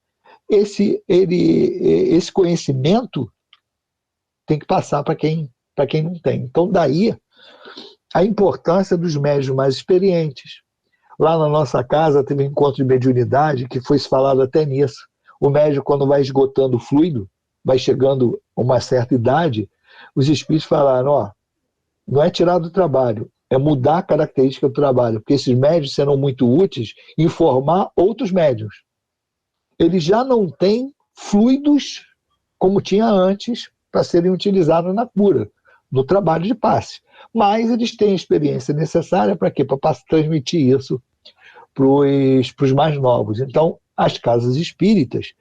esse conhecimento tem que passar para quem não tem. Então, daí a importância dos médiuns mais experientes. Lá na nossa casa teve um encontro de mediunidade que foi falado até nisso. O médium, quando vai esgotando o fluido, vai chegando a uma certa idade, os espíritos falaram, ó, não é tirar do trabalho, é mudar a característica do trabalho, porque esses médiuns serão muito úteis em formar outros médiuns. Eles já não têm fluidos como tinha antes para serem utilizados na cura, no trabalho de passe. Mas eles têm a experiência necessária para quê? Para transmitir isso para os mais novos. Então, as casas espíritas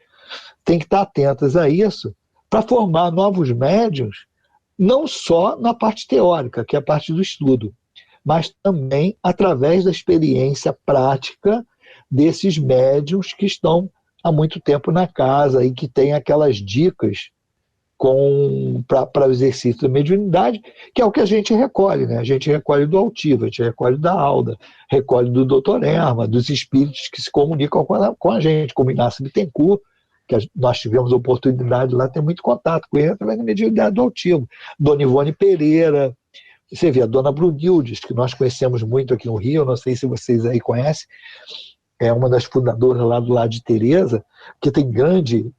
têm que estar atentas a isso para formar novos médiuns, não só na parte teórica, que é a parte do estudo, mas também através da experiência prática desses médiuns que estão há muito tempo na casa e que têm aquelas dicas para o exercício da mediunidade, que é o que a gente recolhe, né? A gente recolhe do Altivo, a gente recolhe da Alda, recolhe do Dr. Erma, dos espíritos que se comunicam com a gente, como Inácio Bittencourt, que nós tivemos a oportunidade lá, ter muito contato com ele através da mediunidade do Altivo. Dona Ivone Pereira, você vê, a Dona Brunildes, que nós conhecemos muito aqui no Rio, não sei se vocês aí conhecem, é uma das fundadoras lá do lado de Tereza, que tem grande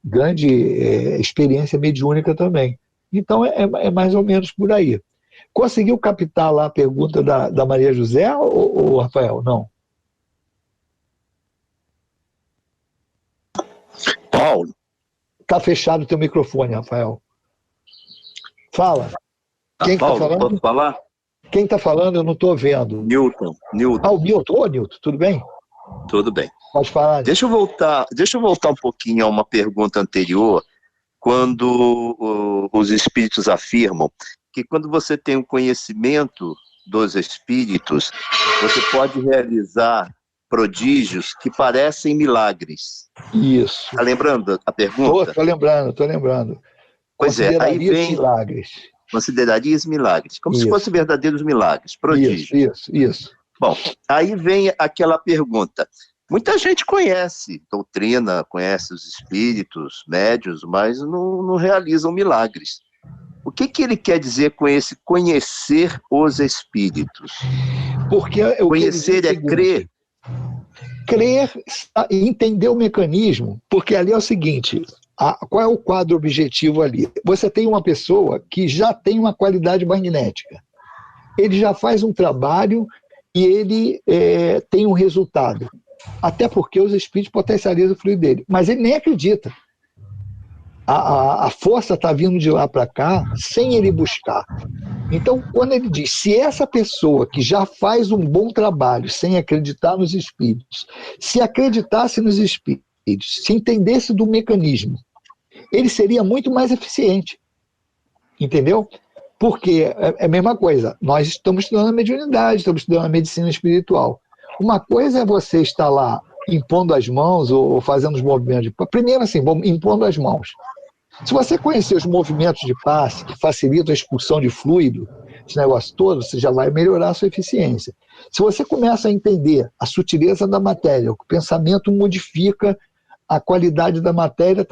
experiência mediúnica também. Então é mais ou menos por aí. Conseguiu captar lá a pergunta da Maria José ou Rafael? Não. Paulo. Está fechado o teu microfone, Rafael. Fala. Quem está falando? Posso falar? Quem está falando? Eu não estou vendo. Newton. Ah, o Newton. Ô, Newton, tudo bem? Tudo bem. Pode falar. Deixa eu voltar um pouquinho a uma pergunta anterior, quando os espíritos afirmam que quando você tem um conhecimento dos espíritos, você pode realizar prodígios que parecem milagres. Isso. Está lembrando a pergunta? Estou lembrando. Pois é, aí vem milagres. Considerarias milagres, como se fossem verdadeiros milagres, prodígios. Isso. Bom, aí vem aquela pergunta. Muita gente conhece doutrina, conhece os espíritos, médiuns, mas não realizam milagres. O que ele quer dizer com esse conhecer os espíritos? Porque conhecer é crer. Crer e entender o mecanismo, porque ali é o seguinte, qual é o quadro objetivo ali? Você tem uma pessoa que já tem uma qualidade magnética, ele já faz um trabalho e ele tem um resultado, até porque os espíritos potencializam o fluido dele, mas ele nem acredita. A força está vindo de lá para cá sem ele buscar. Então, quando ele diz, se essa pessoa que já faz um bom trabalho sem acreditar nos espíritos, se acreditasse nos espíritos, se entendesse do mecanismo, ele seria muito mais eficiente. Entendeu? Porque é a mesma coisa. Nós estamos estudando a mediunidade, estamos estudando a medicina espiritual. Uma coisa é você estar lá impondo as mãos ou fazendo os movimentos. Primeiro, assim, impondo as mãos. Se você conhecer os movimentos de passe, que facilitam a expulsão de fluido, esse negócio todo, você já vai melhorar a sua eficiência. Se você começa a entender a sutileza da matéria, o pensamento modifica a qualidade da matéria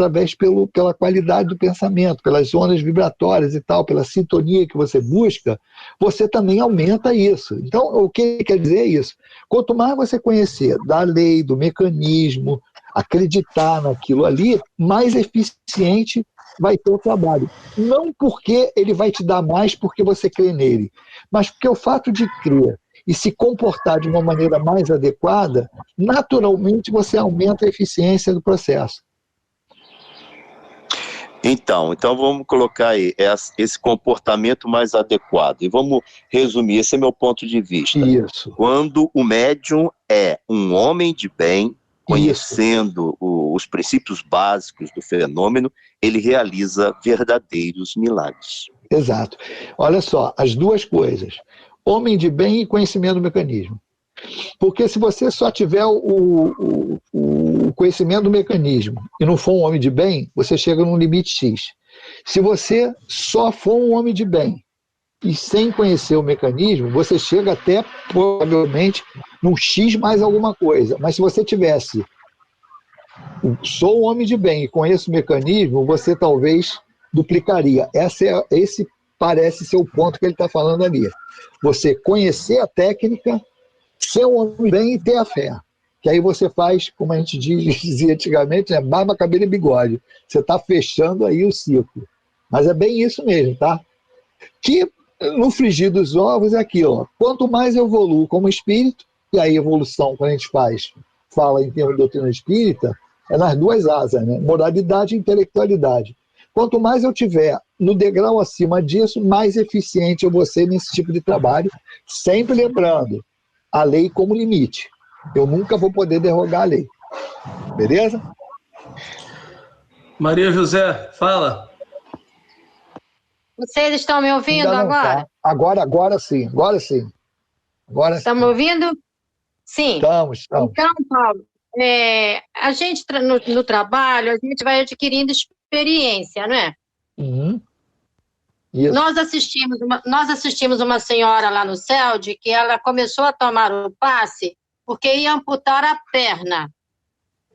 pela qualidade do pensamento, pelas ondas vibratórias e tal, pela sintonia que você busca, você também aumenta isso. Então, o que quer dizer é isso? Quanto mais você conhecer da lei, do mecanismo, acreditar naquilo ali, mais eficiente vai ter o trabalho. Não porque ele vai te dar mais porque você crê nele, mas porque o fato de crer e se comportar de uma maneira mais adequada, naturalmente você aumenta a eficiência do processo. Então vamos colocar aí esse comportamento mais adequado. E vamos resumir, esse é meu ponto de vista. Isso. Quando o médium é um homem de bem, conhecendo os princípios básicos do fenômeno, ele realiza verdadeiros milagres. Exato. Olha só, as duas coisas. Homem de bem e conhecimento do mecanismo. Porque se você só tiver o conhecimento do mecanismo e não for um homem de bem, você chega num limite X. Se você só for um homem de bem e sem conhecer o mecanismo, você chega até, provavelmente, num X mais alguma coisa. Mas se você tivesse, sou um homem de bem e conheço o mecanismo, você talvez duplicaria. Esse parece ser o ponto que ele está falando ali. Você conhecer a técnica, ser um homem de bem e ter a fé. Que aí você faz, como a gente dizia antigamente, né, barba, cabelo e bigode. Você está fechando aí o ciclo. Mas é bem isso mesmo, tá? Que no frigir dos ovos é aquilo, ó. Quanto mais eu evoluo como espírito, e a evolução, quando a gente fala em termos de doutrina espírita, é nas duas asas, né? Moralidade e intelectualidade. Quanto mais eu tiver no degrau acima disso, mais eficiente eu vou ser nesse tipo de trabalho, sempre lembrando a lei como limite. Eu nunca vou poder derrogar a lei. Beleza? Maria José, fala. Vocês estão me ouvindo não, agora? Tá. Agora sim, agora sim. Estão me ouvindo? Sim. Estamos. Então, Paulo, a gente no trabalho, a gente vai adquirindo experiência, não é? Uhum. Isso. Nós assistimos uma senhora lá no CELD que ela começou a tomar o passe porque ia amputar a perna.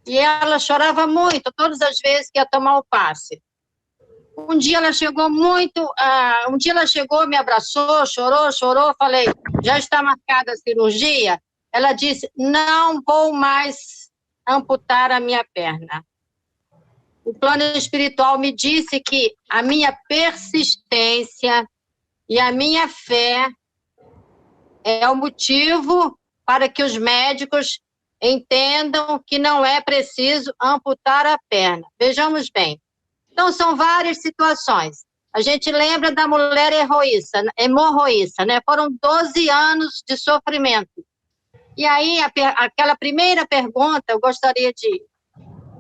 E ela chorava muito todas as vezes que ia tomar o passe. Um dia ela chegou, me abraçou, chorou, falei, já está marcada a cirurgia? Ela disse, não vou mais amputar a minha perna. O plano espiritual me disse que a minha persistência e a minha fé é o motivo para que os médicos entendam que não é preciso amputar a perna. Vejamos bem. Então, são várias situações. A gente lembra da mulher hemorroíça, né? Foram 12 anos de sofrimento. E aí, aquela primeira pergunta, eu gostaria de...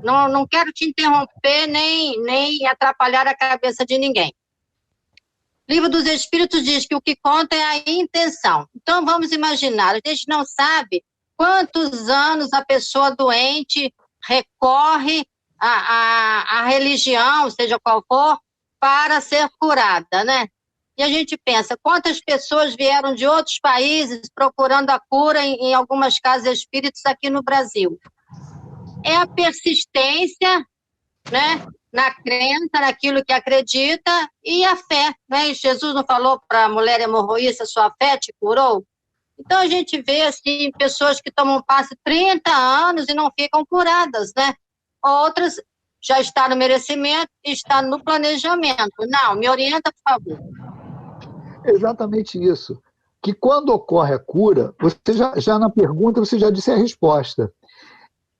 Não quero te interromper, nem atrapalhar a cabeça de ninguém. O Livro dos Espíritos diz que o que conta é a intenção. Então, vamos imaginar, a gente não sabe quantos anos a pessoa doente recorre à religião, seja qual for, para ser curada, né? E a gente pensa, quantas pessoas vieram de outros países procurando a cura em algumas casas espíritas aqui no Brasil? É a persistência, né? na crença, naquilo que acredita, e a fé, né? Jesus não falou para a mulher hemorroísta, sua fé te curou? Então a gente vê assim, pessoas que tomam passe 30 anos e não ficam curadas, né? Outras já estão no merecimento e estão no planejamento. Não, me orienta, por favor. Exatamente isso. Que quando ocorre a cura, você já na pergunta você já disse a resposta.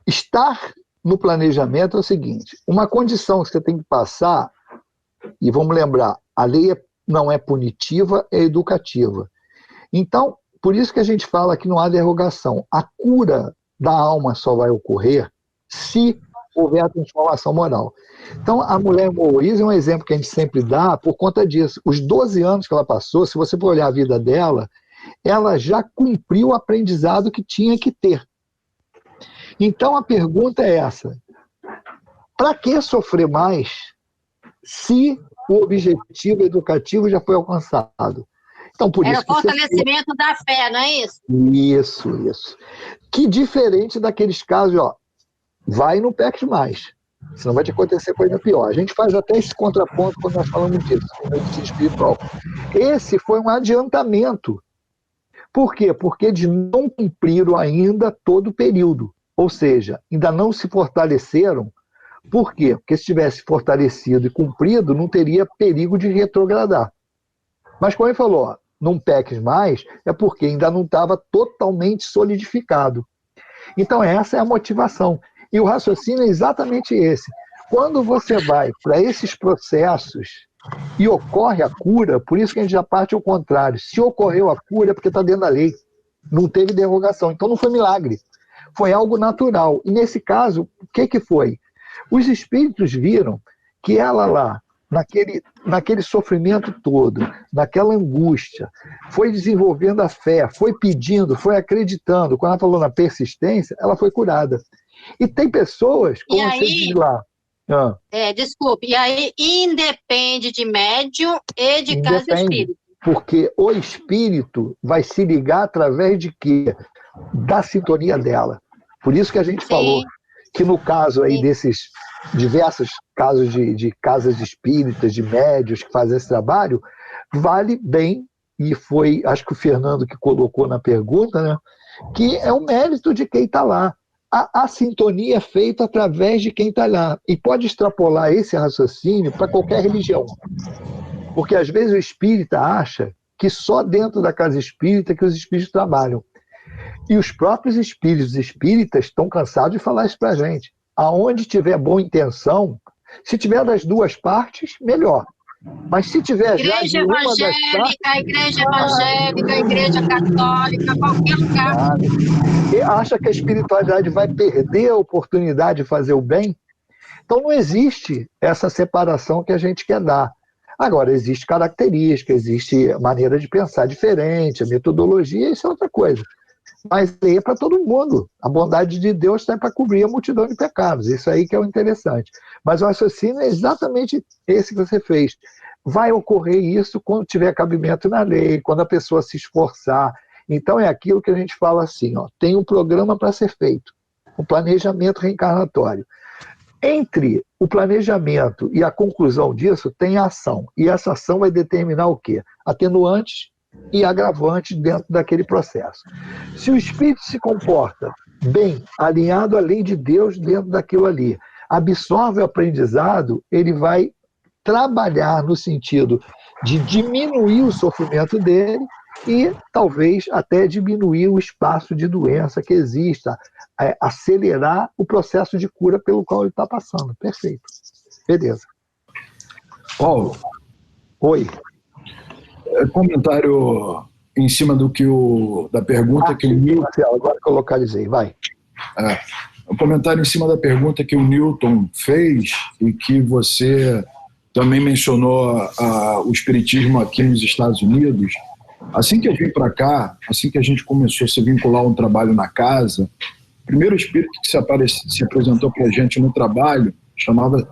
Estar no planejamento é o seguinte: uma condição que você tem que passar, e vamos lembrar, a lei não é punitiva, é educativa. Então, por isso que a gente fala que não há derrogação. A cura da alma só vai ocorrer se houver a transformação moral. Então, a mulher hemorroísta é um exemplo que a gente sempre dá por conta disso. Os 12 anos que ela passou, se você for olhar a vida dela, ela já cumpriu o aprendizado que tinha que ter. Então, a pergunta é essa: para que sofrer mais se o objetivo educativo já foi alcançado? Então, por Era isso o fortalecimento da fé, não é isso? Isso. Que diferente daqueles casos, ó, vai e não peques mais, senão vai te acontecer coisa pior. A gente faz até esse contraponto quando nós falamos disso, no medicina espiritual. Esse foi um adiantamento. Por quê? Porque eles não cumpriram ainda todo o período. Ou seja, ainda não se fortaleceram. Por quê? Porque se tivesse fortalecido e cumprido, não teria perigo de retrogradar. Mas como ele falou, ó, não peques mais, é porque ainda não estava totalmente solidificado. Então essa é a motivação. E o raciocínio é exatamente esse. Quando você vai para esses processos e ocorre a cura, por isso que a gente já parte ao contrário. Se ocorreu a cura é porque está dentro da lei. Não teve derrogação. Então não foi milagre. Foi algo natural. E nesse caso, o que foi? Os espíritos viram que ela lá, naquele sofrimento todo, naquela angústia, foi desenvolvendo a fé, foi pedindo, foi acreditando. Quando ela falou na persistência, ela foi curada. E tem pessoas, como você diz lá... Desculpe, e aí independe de médium e de casa espírita. Porque o espírito vai se ligar através de quê? Da sintonia dela. Por isso que a gente falou que no caso aí desses diversos casos de casas espíritas, de médios que fazem esse trabalho, vale bem, e foi, acho que o Fernando que colocou na pergunta, né, que é o mérito de quem está lá. A sintonia é feita através de quem está lá. E pode extrapolar esse raciocínio para qualquer religião. Porque às vezes o espírita acha que só dentro da casa espírita que os espíritos trabalham. E os próprios espíritos espíritas estão cansados de falar isso para a gente. Aonde tiver boa intenção, se tiver das duas partes, melhor. Mas se tiver igreja evangélica, igreja católica, qualquer lugar. E acha que a espiritualidade vai perder a oportunidade de fazer o bem? Então não existe essa separação que a gente quer dar. Agora, existe característica, existe maneira de pensar diferente, a metodologia, isso é outra coisa. Mas é para todo mundo. A bondade de Deus está para cobrir a multidão de pecados. Isso aí que é o interessante. Mas o raciocínio é exatamente esse que você fez. Vai ocorrer isso quando tiver cabimento na lei, quando a pessoa se esforçar. Então é aquilo que a gente fala assim, ó, tem um programa para ser feito, um planejamento reencarnatório. Entre o planejamento e a conclusão disso, tem a ação. E essa ação vai determinar o quê? Atenuantes e agravantes dentro daquele processo. Se o espírito se comporta bem, alinhado à lei de Deus dentro daquilo ali, absorve o aprendizado, ele vai trabalhar no sentido de diminuir o sofrimento dele e talvez até diminuir o espaço de doença que exista, acelerar o processo de cura pelo qual ele está passando. Perfeito. Beleza. Paulo. Oi. Comentário em cima da pergunta que o Newton... Marcelo, agora que eu localizei, vai. Um comentário em cima da pergunta que o Newton fez e que você também mencionou o espiritismo aqui nos Estados Unidos. Assim que eu vim para cá, assim que a gente começou a se vincular a um trabalho na casa, o primeiro espírito que se apresentou para a gente no trabalho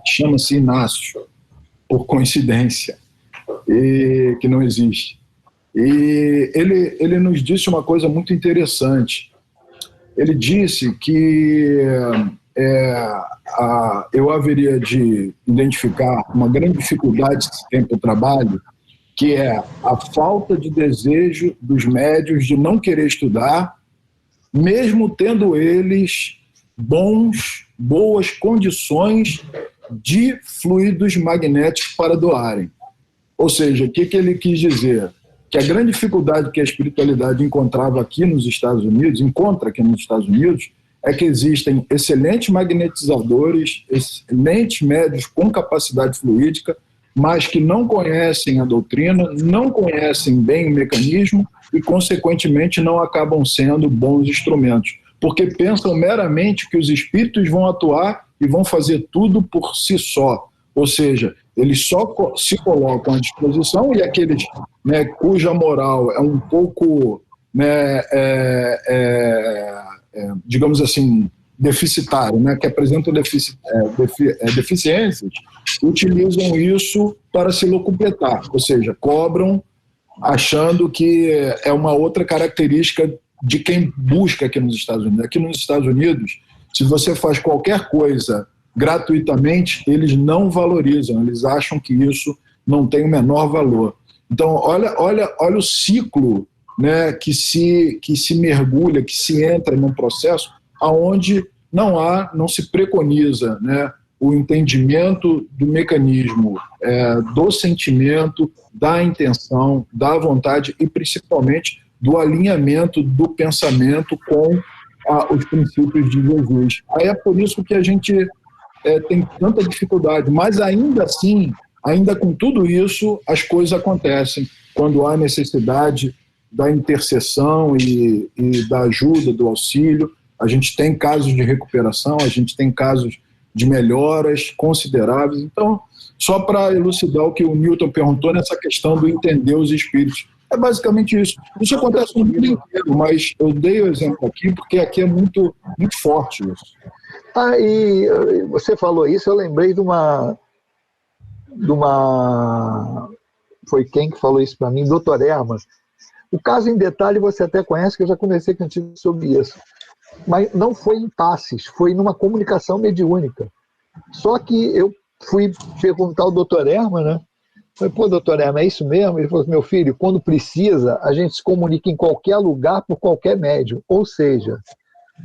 chama-se Inácio, por coincidência, e que não existe. E ele nos disse uma coisa muito interessante. Ele disse que eu haveria de identificar uma grande dificuldade que se tem para o trabalho, que é a falta de desejo dos médios de não querer estudar, mesmo tendo eles boas condições de fluidos magnéticos para doarem. Ou seja, o que ele quis dizer? Que a grande dificuldade que a espiritualidade encontra aqui nos Estados Unidos, é que existem excelentes magnetizadores, excelentes médios com capacidade fluídica, mas que não conhecem a doutrina, não conhecem bem o mecanismo e, consequentemente, não acabam sendo bons instrumentos, porque pensam meramente que os espíritos vão atuar e vão fazer tudo por si só. Ou seja, eles só se colocam à disposição, e aqueles, né, cuja moral é um pouco, né, digamos assim, deficitário, né, que apresentam deficiências, utilizam isso para se locupletar, ou seja, cobram achando que é uma outra característica de quem busca aqui nos Estados Unidos. Aqui nos Estados Unidos, se você faz qualquer coisa gratuitamente, eles não valorizam, eles acham que isso não tem o menor valor. Então, olha o ciclo, né, que se mergulha, que se entra num processo onde não se preconiza, né, o entendimento do mecanismo, do sentimento, da intenção, da vontade e, principalmente, do alinhamento do pensamento com os princípios de Jesus. Aí é por isso que a gente tem tanta dificuldade, mas ainda assim, ainda com tudo isso, as coisas acontecem quando há necessidade da intercessão e da ajuda, do auxílio. A gente tem casos de recuperação, a gente tem casos de melhoras consideráveis. Então, só para elucidar o que o Newton perguntou nessa questão do entender os espíritos, é basicamente isso. Isso acontece no mundo inteiro, mas eu dei o exemplo aqui porque aqui é muito, muito forte isso. E você falou isso, eu lembrei de uma... Foi quem que falou isso para mim? Dr. Hermas. O caso em detalhe você até conhece, que eu já conversei contigo sobre isso. Mas não foi em passes, foi numa comunicação mediúnica. Só que eu fui perguntar ao Dr. Hermas, né? Falei, pô, doutor Hermas, é isso mesmo? Ele falou, meu filho, quando precisa, a gente se comunica em qualquer lugar por qualquer médium. Ou seja,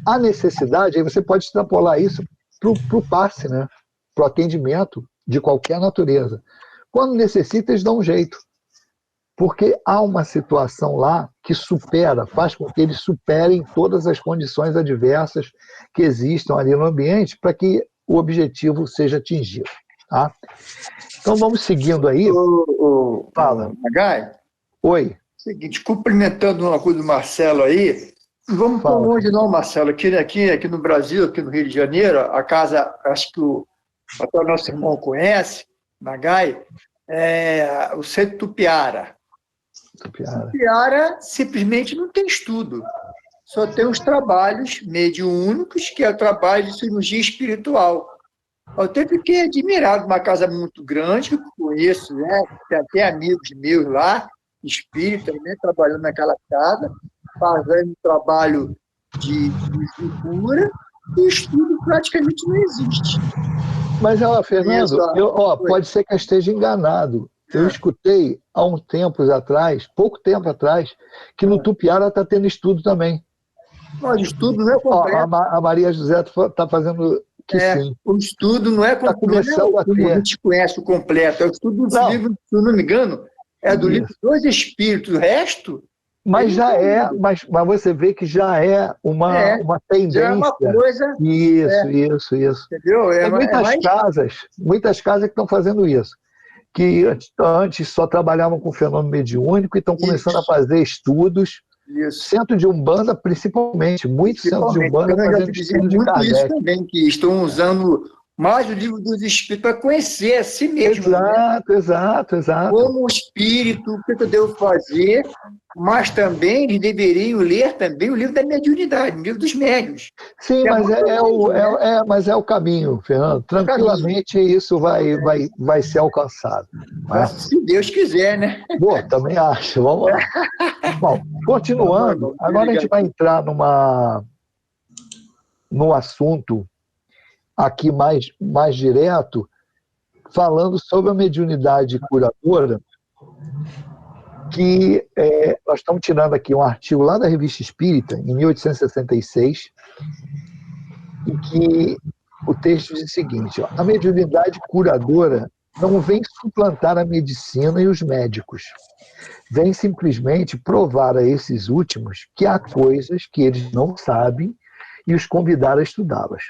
a necessidade, aí você pode extrapolar isso para o passe, né? Para o atendimento de qualquer natureza. Quando necessita, eles dão um jeito. Porque há uma situação lá que faz com que eles superem todas as condições adversas que existam ali no ambiente para que o objetivo seja atingido. Tá? Então vamos seguindo aí. Fala, Magai. Oi. Seguinte, cumprimentando uma coisa do Marcelo aí, não vamos tão longe não, Marcelo. Aqui no Brasil, aqui no Rio de Janeiro, a casa, acho que até o nosso irmão conhece, Magai, é o Centro Tupiara. Tupiara simplesmente não tem estudo. Só tem os trabalhos mediúnicos, que é o trabalho de cirurgia espiritual. Eu até fiquei admirado, uma casa muito grande, que eu conheço, né? Tem até amigos meus lá, espíritas, né? Trabalhando naquela casa, fazendo um trabalho de cura, e o estudo praticamente não existe. Mas, Fernando, pode ser que eu esteja enganado. Eu escutei há pouco tempo atrás, que no Tupiara está tendo estudo também. Mas o estudo não é completo. A Maria José está fazendo que sim. O estudo não é completo. Como a gente conhece o completo. É o estudo do livro, se eu não me engano, é do livro dos Espíritos. O resto... Mas mas você vê que já é uma tendência. Já é uma coisa... Isso. Entendeu? Muitas casas que estão fazendo isso. Que antes só trabalhavam com fenômeno mediúnico e estão começando a fazer estudos. Isso. Centro de Umbanda, principalmente. Muitos centros de Umbanda fazendo estudo de Kardec. Isso também, que estão usando mais o livro dos espíritos para conhecer a si mesmo. Exato. Como espírito, o que eu devo fazer, mas também eles deveriam ler também o livro da mediunidade, o livro dos médios. Sim, mas é o caminho, Fernando. Tranquilamente isso vai ser alcançado. Mas, se Deus quiser, né? Bom, também acho. Vamos lá. Bom, continuando, agora a gente vai entrar num assunto aqui mais direto, falando sobre a mediunidade curadora, que nós estamos tirando aqui um artigo lá da Revista Espírita, em 1866, em que o texto diz o seguinte: ó, a mediunidade curadora não vem suplantar a medicina e os médicos, vem simplesmente provar a esses últimos que há coisas que eles não sabem e os convidar a estudá-las.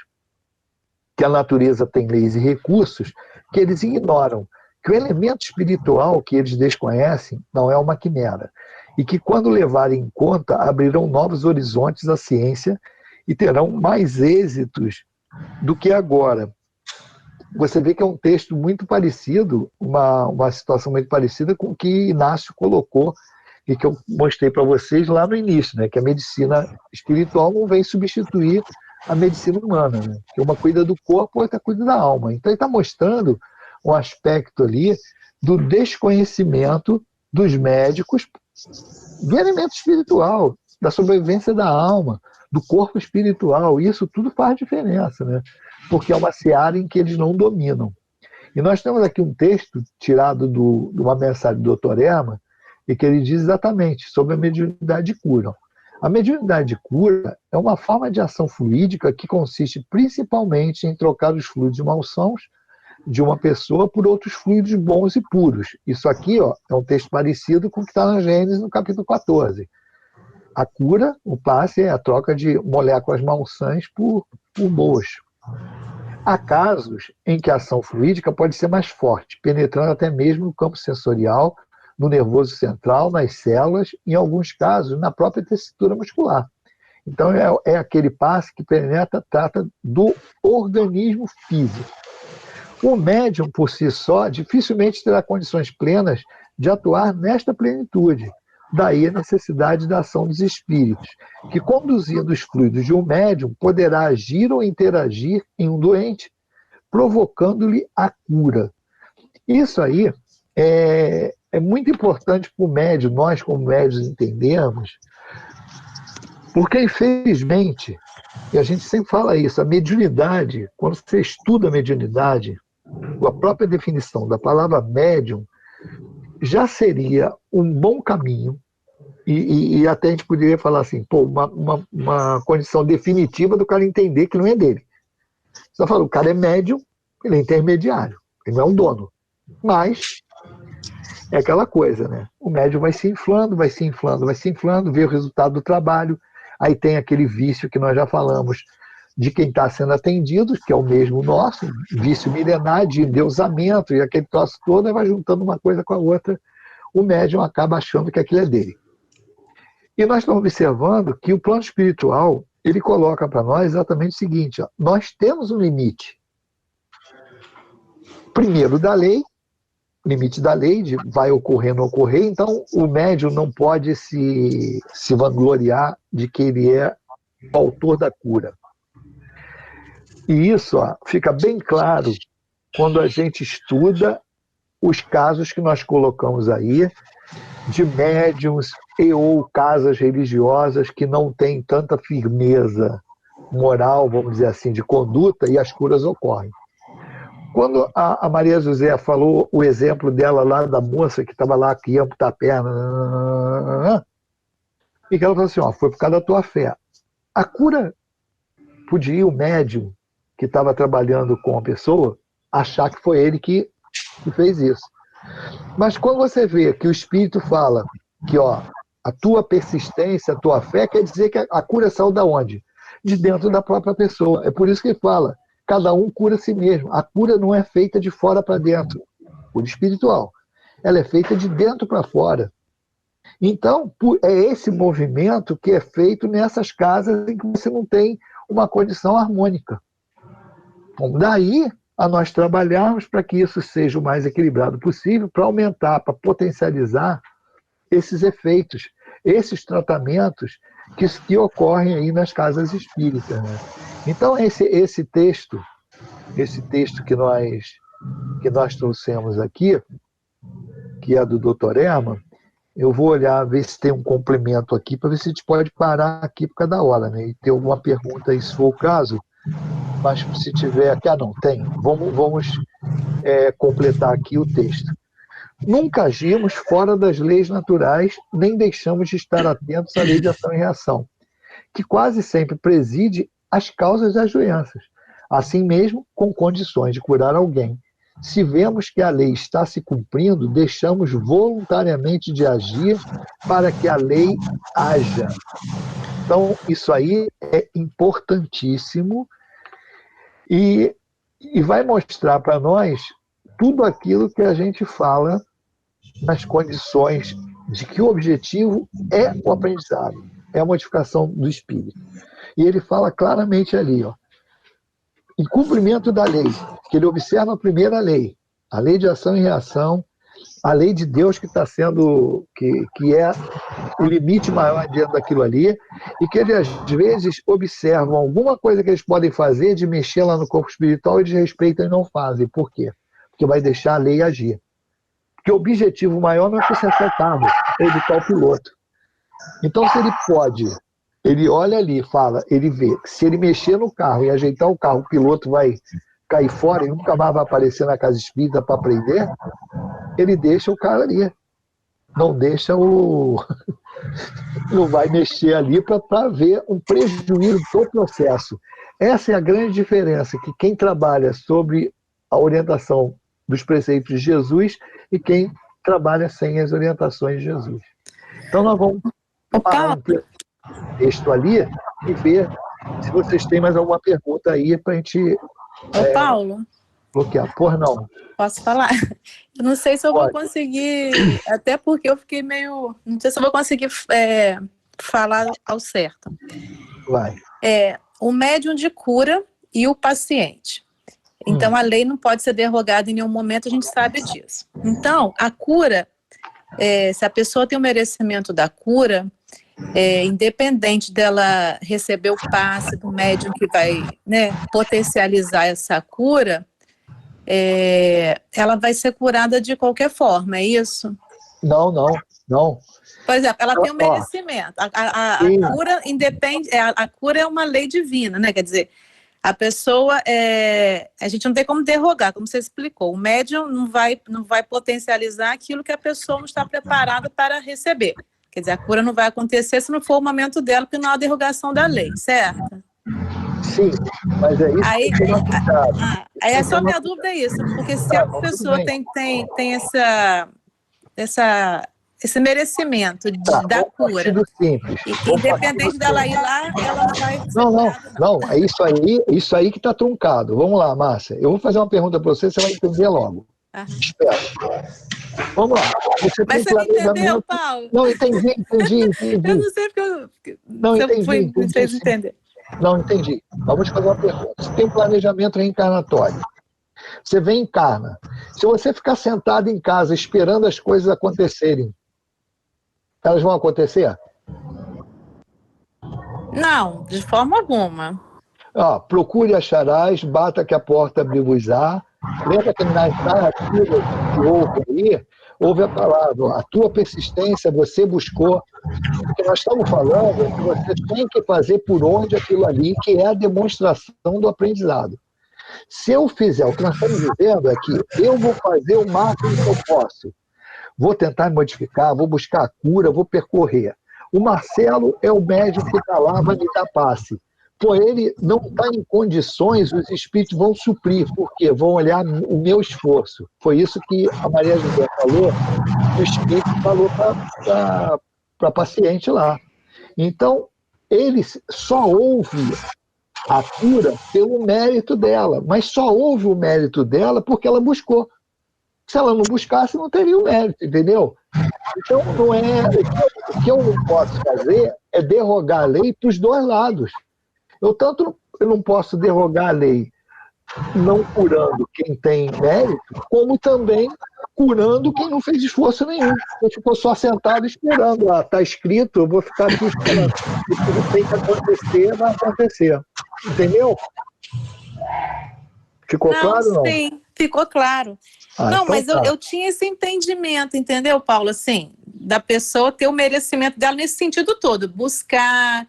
Que a natureza tem leis e recursos que eles ignoram, que o elemento espiritual que eles desconhecem não é uma quimera, e que, quando levarem em conta, abrirão novos horizontes à ciência e terão mais êxitos do que agora. Você vê que é um texto muito parecido, uma situação muito parecida com o que Inácio colocou e que eu mostrei para vocês lá no início, né? Que a medicina espiritual não vem substituir a medicina humana, né? Que uma cuida do corpo, outra cuida da alma. Então ele está mostrando um aspecto ali do desconhecimento dos médicos do elemento espiritual, da sobrevivência da alma, do corpo espiritual. Isso tudo faz diferença, né? Porque é uma seara em que eles não dominam. E nós temos aqui um texto tirado de uma mensagem do Dr. Herman, e que ele diz exatamente sobre a mediunidade de cura. A mediunidade de cura é uma forma de ação fluídica que consiste principalmente em trocar os fluidos malsãos de uma pessoa por outros fluidos bons e puros. Isso aqui, ó, é um texto parecido com o que está na Gênesis, no capítulo 14. A cura, o passe, é a troca de moléculas malsãs por boas. Há casos em que a ação fluídica pode ser mais forte, penetrando até mesmo no campo sensorial, no nervoso central, nas células, em alguns casos, na própria tessitura muscular. Então, é aquele passe que penetra, trata do organismo físico. O médium, por si só, dificilmente terá condições plenas de atuar nesta plenitude. Daí a necessidade da ação dos espíritos, que, conduzindo os fluidos de um médium, poderá agir ou interagir em um doente, provocando-lhe a cura. Isso aí é muito importante para o médium, nós como médios entendemos, porque, infelizmente, e a gente sempre fala isso, a mediunidade, quando você estuda a mediunidade, a própria definição da palavra médium já seria um bom caminho, e até a gente poderia falar assim, pô, uma condição definitiva do cara entender que não é dele. Você fala, o cara é médium, ele é intermediário, ele não é um dono. Mas é aquela coisa, né? O médium vai se inflando, vai se inflando, vai se inflando, vê o resultado do trabalho, aí tem aquele vício que nós já falamos de quem está sendo atendido, que é o mesmo nosso, vício milenar de endeusamento, e aquele troço todo, vai juntando uma coisa com a outra, o médium acaba achando que aquilo é dele. E nós estamos observando que o plano espiritual, ele coloca para nós exatamente o seguinte, ó, nós temos um limite. Primeiro da lei, limite da lei, de vai ocorrer, não ocorrer, então o médium não pode se vangloriar de que ele é o autor da cura. E isso, ó, fica bem claro quando a gente estuda os casos que nós colocamos aí, de médiums ou casas religiosas que não têm tanta firmeza moral, vamos dizer assim, de conduta, e as curas ocorrem. Quando a Maria José falou o exemplo dela lá, da moça que estava lá, que ia amputar a perna, e que ela falou assim, ó, foi por causa da tua fé. A cura podia o médium que estava trabalhando com a pessoa achar que foi ele que fez isso. Mas quando você vê que o Espírito fala que, ó, a tua persistência, a tua fé, quer dizer que a cura saiu da onde? De dentro da própria pessoa. É por isso que ele fala, cada um cura a si mesmo. A cura não é feita de fora para dentro, cura espiritual. Ela é feita de dentro para fora. Então, é esse movimento que é feito nessas casas em que você não tem uma condição harmônica. Bom, daí a nós trabalharmos para que isso seja o mais equilibrado possível, para aumentar, para potencializar esses efeitos, esses tratamentos que ocorrem aí nas casas espíritas, né? Então, esse texto que nós trouxemos aqui, que é do Dr. Herman, eu vou olhar, ver se tem um complemento aqui, para ver se a gente pode parar aqui por cada hora, né? E ter alguma pergunta aí, se for o caso, mas se tiver aqui, não, tem. Vamos completar aqui o texto. Nunca agimos fora das leis naturais, nem deixamos de estar atentos à lei de ação e reação, que quase sempre preside as causas das doenças. Assim mesmo, com condições de curar alguém. Se vemos que a lei está se cumprindo, deixamos voluntariamente de agir para que a lei haja. Então, isso aí é importantíssimo e vai mostrar para nós tudo aquilo que a gente fala nas condições de que o objetivo é o aprendizado, é a modificação do espírito. E ele fala claramente ali, ó, em cumprimento da lei, que ele observa a primeira lei, a lei de ação e reação, a lei de Deus que está sendo, que é o limite maior dentro daquilo ali, e que eles, às vezes, observam alguma coisa que eles podem fazer de mexer lá no corpo espiritual e desrespeitam e não fazem. Por quê? Porque vai deixar a lei agir. Porque o objetivo maior não é consertar o carro, é evitar o piloto. Então, se ele pode, ele olha ali, fala, ele vê que se ele mexer no carro e ajeitar o carro, o piloto vai cair fora e nunca mais vai aparecer na casa espírita para aprender, ele deixa o cara ali. Não deixa não vai mexer ali para ver um prejuízo do processo. Essa é a grande diferença, que quem trabalha sobre a orientação dos preceitos de Jesus e quem trabalha sem as orientações de Jesus. Então nós vamos parar um texto ali e ver se vocês têm mais alguma pergunta aí para a gente Paulo, bloquear. Por não. posso falar? Eu não sei se eu vou conseguir, até porque eu fiquei meio... Não sei se eu vou conseguir falar ao certo. Vai. O médium de cura e o paciente. Então, a lei não pode ser derrogada em nenhum momento, a gente sabe disso. Então, a cura, se a pessoa tem o merecimento da cura, independente dela receber o passe do médium que vai, né, potencializar essa cura, ela vai ser curada de qualquer forma, é isso? Não. Por exemplo, ela tem um merecimento. A cura independe, a cura é uma lei divina, né? Quer dizer, a pessoa, a gente não tem como derrogar, como você explicou. O médium não vai potencializar aquilo que a pessoa não está preparada para receber. Quer dizer, a cura não vai acontecer se não for o momento dela, porque não há derrogação da lei, certo? Sim, mas é isso. Aí é só minha dúvida é isso, porque se a pessoa tem esse merecimento da cura, independente dela ir lá, ela não vai... Não, é isso aí que está truncado. Vamos lá, Márcia, eu vou fazer uma pergunta para você vai entender logo. Espera. Vamos lá. Mas você não entendeu, Paulo? Não, entendi. Eu não sei porque você fez entender. Não, entendi. Vamos fazer uma pergunta. Você tem um planejamento reencarnatório. Você vem e encarna. Se você ficar sentado em casa esperando as coisas acontecerem, elas vão acontecer? Não, de forma alguma. Procure acharás, bata que a porta abrir-vos-á. Lembra que nas narrativas que houve a palavra, a tua persistência você buscou. O que nós estamos falando é que você tem que fazer por onde aquilo ali, que é a demonstração do aprendizado. Se eu fizer, o que nós estamos dizendo é que eu vou fazer o máximo que eu posso. Vou tentar me modificar, vou buscar a cura, vou percorrer. O Marcelo é o médium que está lá, vai me dar passe. Por ele não está em condições, os espíritos vão suprir, porque vão olhar o meu esforço. Foi isso que a Maria José falou, o espírito falou para a paciente lá. Então, ele só ouve a cura pelo mérito dela, mas só houve o mérito dela porque ela buscou. Se ela não buscasse, não teria o mérito, entendeu? Então, não é... O que eu não posso fazer é derrogar a lei para os dois lados. Eu não posso derrogar a lei não curando quem tem mérito, como também curando quem não fez esforço nenhum. Quem ficou só sentado esperando. Está escrito, eu vou ficar aqui esperando. O que tem que acontecer, vai acontecer. Entendeu? Ficou claro ou não? Sim, ficou claro. Não, então mas eu tinha esse entendimento, entendeu, Paulo? Assim, da pessoa ter o merecimento dela nesse sentido todo, buscar,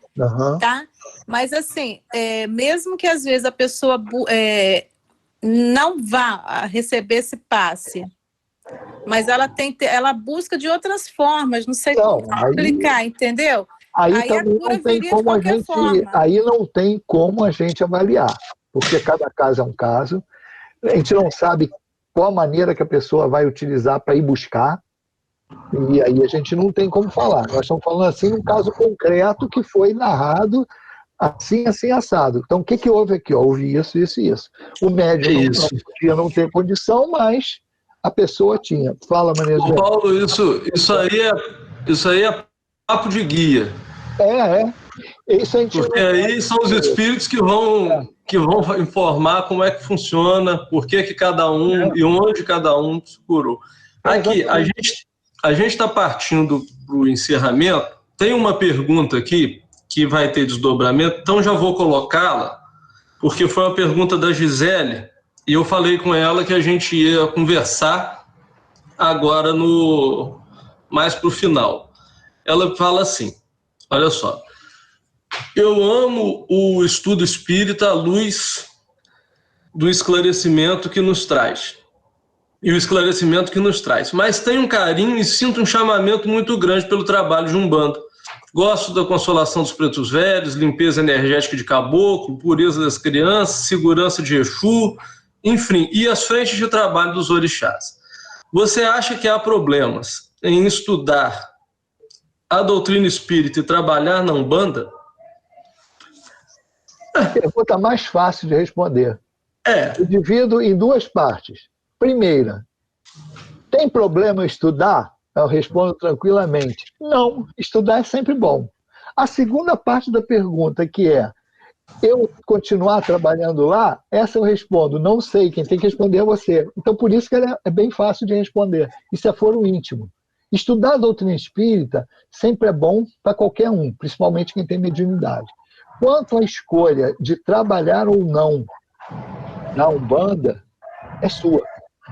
tá? Mas assim, mesmo que às vezes a pessoa não vá receber esse passe, mas ela busca de outras formas, não sei como explicar, entendeu? Aí a cura viria de qualquer forma. Aí não tem como a gente avaliar, porque cada caso é um caso. A gente não sabe qual a maneira que a pessoa vai utilizar para ir buscar, e aí a gente não tem como falar. Nós estamos falando assim num caso concreto que foi narrado assim, assim, assado. Então, o que houve aqui? Houve isso, isso e isso. O médium não podia não ter condição, mas a pessoa tinha. Fala, Maria José. Paulo, isso aí é papo de guia. Isso a gente porque aí são os espíritos que vão informar como é que funciona, por que cada um e onde cada um se curou. Aqui, a gente está partindo para o encerramento. Tem uma pergunta aqui que vai ter desdobramento, então já vou colocá-la, porque foi uma pergunta da Gisele, e eu falei com ela que a gente ia conversar agora mais para o final. Ela fala assim, olha só, eu amo o estudo espírita à luz do esclarecimento que nos traz, e o esclarecimento que nos traz, mas tenho um carinho e sinto um chamamento muito grande pelo trabalho de Umbanda. Gosto da consolação dos pretos velhos, limpeza energética de caboclo, pureza das crianças, segurança de Exu, enfim, e as frentes de trabalho dos orixás. Você acha que há problemas em estudar a doutrina espírita e trabalhar na Umbanda? A pergunta mais fácil de responder. Eu divido em duas partes. Primeira, tem problema em estudar? Eu respondo tranquilamente. Não, estudar é sempre bom. A segunda parte da pergunta, que é, eu continuar trabalhando lá, essa eu respondo, não sei, quem tem que responder é você. Então, por isso que ela é bem fácil de responder. Isso é foro íntimo. Estudar a doutrina espírita sempre é bom para qualquer um, principalmente quem tem mediunidade. Quanto à escolha de trabalhar ou não na Umbanda, é sua.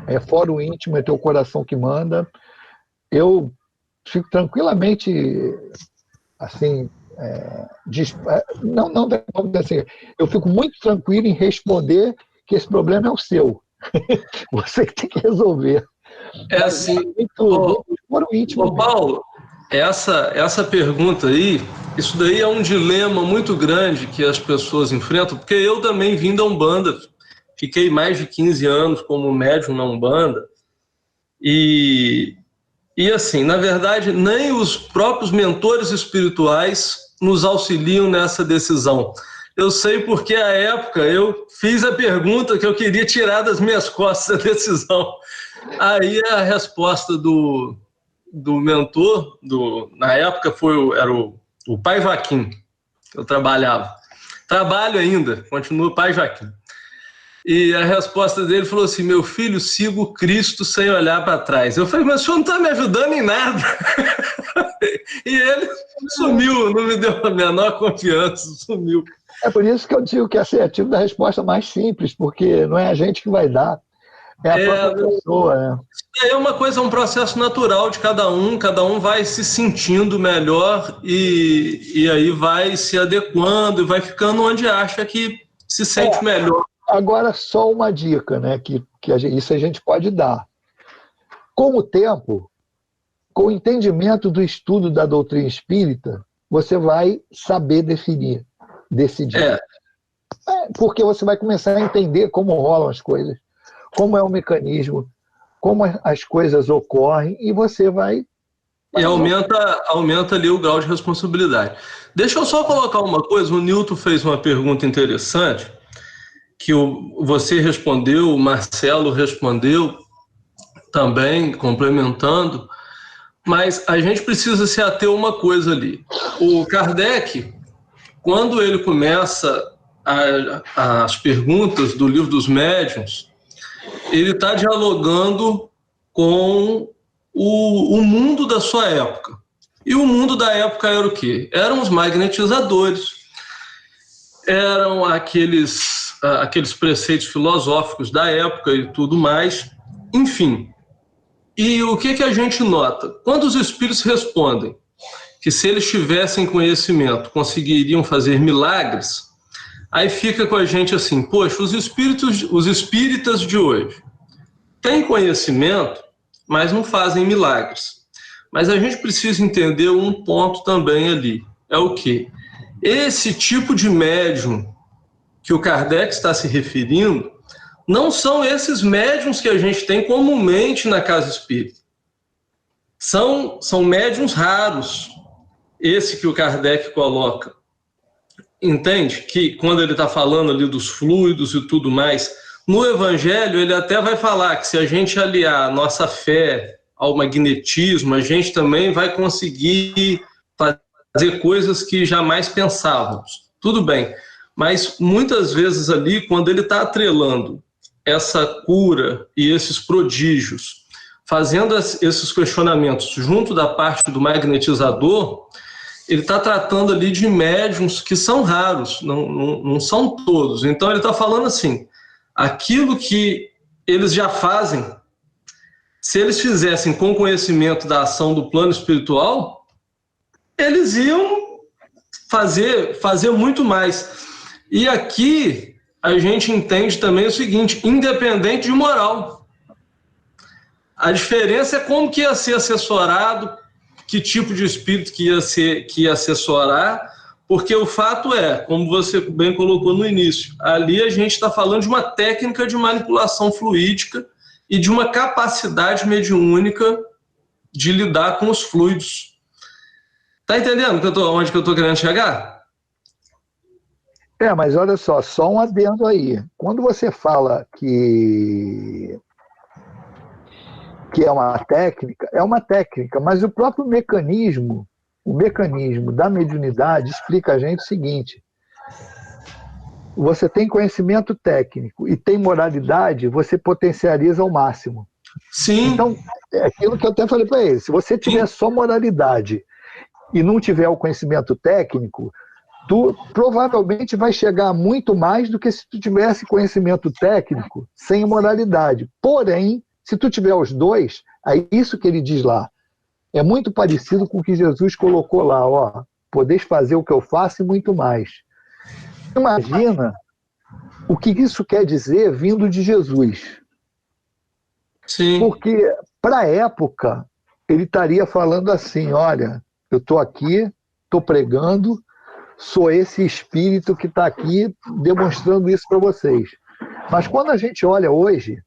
É foro íntimo, é teu coração que manda. Eu fico tranquilamente, assim, eu fico muito tranquilo em responder que esse problema é o seu. Você que tem que resolver. Assim, Paulo, essa pergunta aí, isso daí é um dilema muito grande que as pessoas enfrentam, porque eu também vim da Umbanda, fiquei mais de 15 anos como médium na Umbanda, e assim, na verdade, nem os próprios mentores espirituais nos auxiliam nessa decisão. Eu sei porque, à época, eu fiz a pergunta que eu queria tirar das minhas costas a decisão. Aí a resposta do mentor, na época, era o Pai Joaquim, que eu trabalhava. Trabalho ainda, continua o Pai Joaquim. E a resposta dele falou assim, meu filho, sigo Cristo sem olhar para trás. Eu falei, mas o senhor não está me ajudando em nada. E ele sumiu, não me deu a menor confiança, sumiu. É por isso que eu digo que essa é a tipo da resposta mais simples, porque não é a gente que vai dar, é a própria pessoa. Né? É uma coisa, um processo natural de cada um vai se sentindo melhor e aí vai se adequando e vai ficando onde acha que se sente melhor. Agora, só uma dica, né, que isso a gente pode dar. Com o tempo, com o entendimento do estudo da doutrina espírita, você vai saber decidir. Porque você vai começar a entender como rolam as coisas, como é o mecanismo, como as coisas ocorrem, e você vai... E aumenta ali o grau de responsabilidade. Deixa eu só colocar uma coisa, o Newton fez uma pergunta interessante, que você respondeu, o Marcelo respondeu também, complementando, mas a gente precisa se ater a uma coisa ali. O Kardec, quando ele começa as perguntas do Livro dos Médiuns, ele está dialogando com o mundo da sua época. E o mundo da época era o quê? Eram os magnetizadores, eram aqueles preceitos filosóficos da época e tudo mais, enfim. E o que a gente nota? Quando os espíritos respondem que se eles tivessem conhecimento, conseguiriam fazer milagres, aí fica com a gente assim, poxa, os espíritas de hoje têm conhecimento, mas não fazem milagres. Mas a gente precisa entender um ponto também ali, é o quê? Esse tipo de médium que o Kardec está se referindo, não são esses médiuns que a gente tem comumente na casa espírita. São médiuns raros, esse que o Kardec coloca. Entende? Que quando ele está falando ali dos fluidos e tudo mais, no Evangelho ele até vai falar que se a gente aliar a nossa fé ao magnetismo, a gente também vai conseguir fazer coisas que jamais pensávamos. Tudo bem, mas muitas vezes ali, quando ele está atrelando essa cura e esses prodígios, fazendo esses questionamentos junto da parte do magnetizador, ele está tratando ali de médiums que são raros, não são todos. Então ele está falando assim, aquilo que eles já fazem, se eles fizessem com conhecimento da ação do plano espiritual, eles iam fazer muito mais. E aqui a gente entende também o seguinte, independente de moral. A diferença é como que ia ser assessorado, que tipo de espírito que ia assessorar, porque o fato é, como você bem colocou no início, ali a gente está falando de uma técnica de manipulação fluídica e de uma capacidade mediúnica de lidar com os fluidos. Tá entendendo onde que eu estou querendo chegar? Mas olha só um adendo aí. Quando você fala que é uma técnica, mas o próprio mecanismo da mediunidade explica a gente o seguinte: você tem conhecimento técnico e tem moralidade, você potencializa ao máximo. Sim. Então, é aquilo que eu até falei para ele, se você tiver só moralidade e não tiver o conhecimento técnico, tu provavelmente vai chegar muito mais do que se tu tivesse conhecimento técnico sem moralidade. Porém, se tu tiver os dois, é isso que ele diz lá. É muito parecido com o que Jesus colocou lá, ó, podeis fazer o que eu faço e muito mais. Imagina o que isso quer dizer vindo de Jesus. Sim. Porque, para a época, ele estaria falando assim, olha, eu estou aqui, estou pregando, sou esse espírito que está aqui demonstrando isso para vocês. Mas quando a gente olha hoje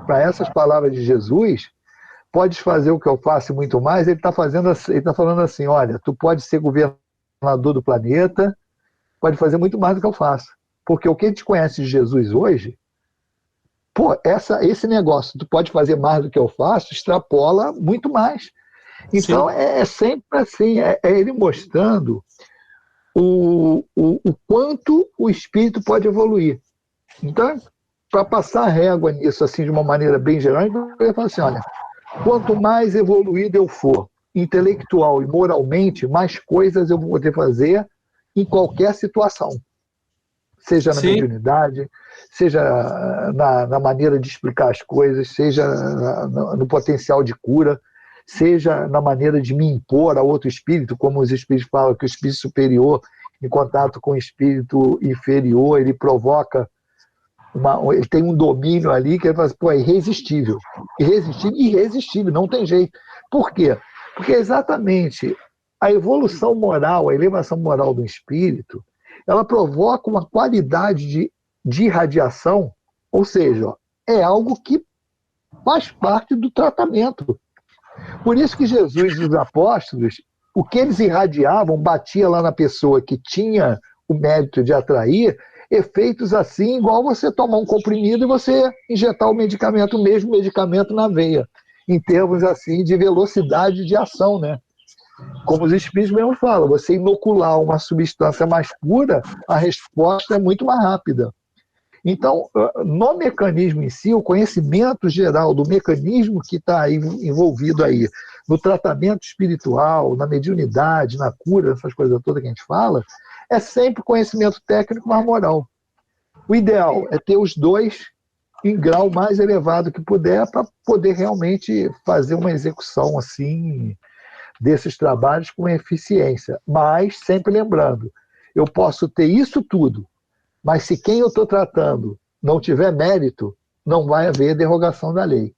para essas palavras de Jesus, podes fazer o que eu faço e muito mais, ele está falando assim, olha, tu pode ser governador do planeta, pode fazer muito mais do que eu faço. Porque o que a gente conhece de Jesus hoje, esse negócio, tu pode fazer mais do que eu faço, extrapola muito mais. Então, é sempre assim, é ele mostrando o quanto o espírito pode evoluir. Então, para passar a régua nisso assim, de uma maneira bem geral, eu falo assim, olha, quanto mais evoluído eu for, intelectual e moralmente, mais coisas eu vou poder fazer em qualquer situação. Seja na mediunidade, seja na maneira de explicar as coisas, seja no potencial de cura, seja na maneira de me impor a outro espírito, como os espíritos falam que o espírito superior, em contato com o espírito inferior, ele provoca, ele tem um domínio ali que ele fala assim, é irresistível. Irresistível, não tem jeito. Por quê? Porque exatamente a evolução moral, a elevação moral do espírito, ela provoca uma qualidade de irradiação, ou seja, é algo que faz parte do tratamento. Por isso que Jesus e os apóstolos, o que eles irradiavam, batia lá na pessoa que tinha o mérito de atrair, efeitos assim, igual você tomar um comprimido e você injetar o mesmo medicamento na veia, em termos assim de velocidade de ação, né? Como os espíritos mesmo falam, você inocular uma substância mais pura, a resposta é muito mais rápida. Então, no mecanismo em si, o conhecimento geral do mecanismo que está envolvido aí, no tratamento espiritual, na mediunidade, na cura, essas coisas todas que a gente fala, é sempre conhecimento técnico mais moral. O ideal é ter os dois em grau mais elevado que puder para poder realmente fazer uma execução assim desses trabalhos com eficiência. Mas, sempre lembrando, eu posso ter isso tudo, mas se quem eu estou tratando não tiver mérito, não vai haver derrogação da lei.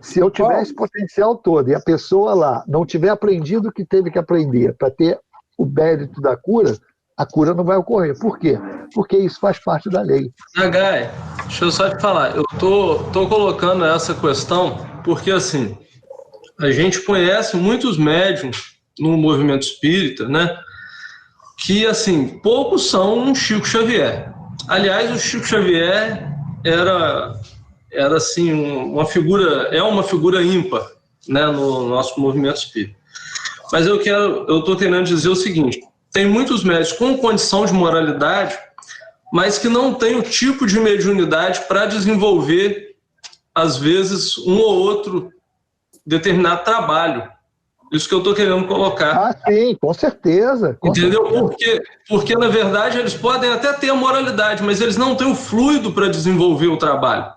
Se eu tiver esse potencial todo e a pessoa lá não tiver aprendido o que teve que aprender para ter o mérito da cura, a cura não vai ocorrer. Por quê? Porque isso faz parte da lei. Gai, deixa eu só te falar, eu tô colocando essa questão porque, assim, a gente conhece muitos médiuns no movimento espírita, né, que, assim, poucos são um Chico Xavier. Aliás, o Chico Xavier era assim, uma figura ímpar, né, no nosso movimento espírita. Mas eu estou querendo dizer o seguinte: tem muitos médios com condição de moralidade, mas que não têm o tipo de mediunidade para desenvolver, às vezes, um ou outro determinado trabalho. Isso que eu estou querendo colocar. Ah, sim, com certeza. Entendeu? Porque, na verdade, eles podem até ter a moralidade, mas eles não têm o fluido para desenvolver o trabalho.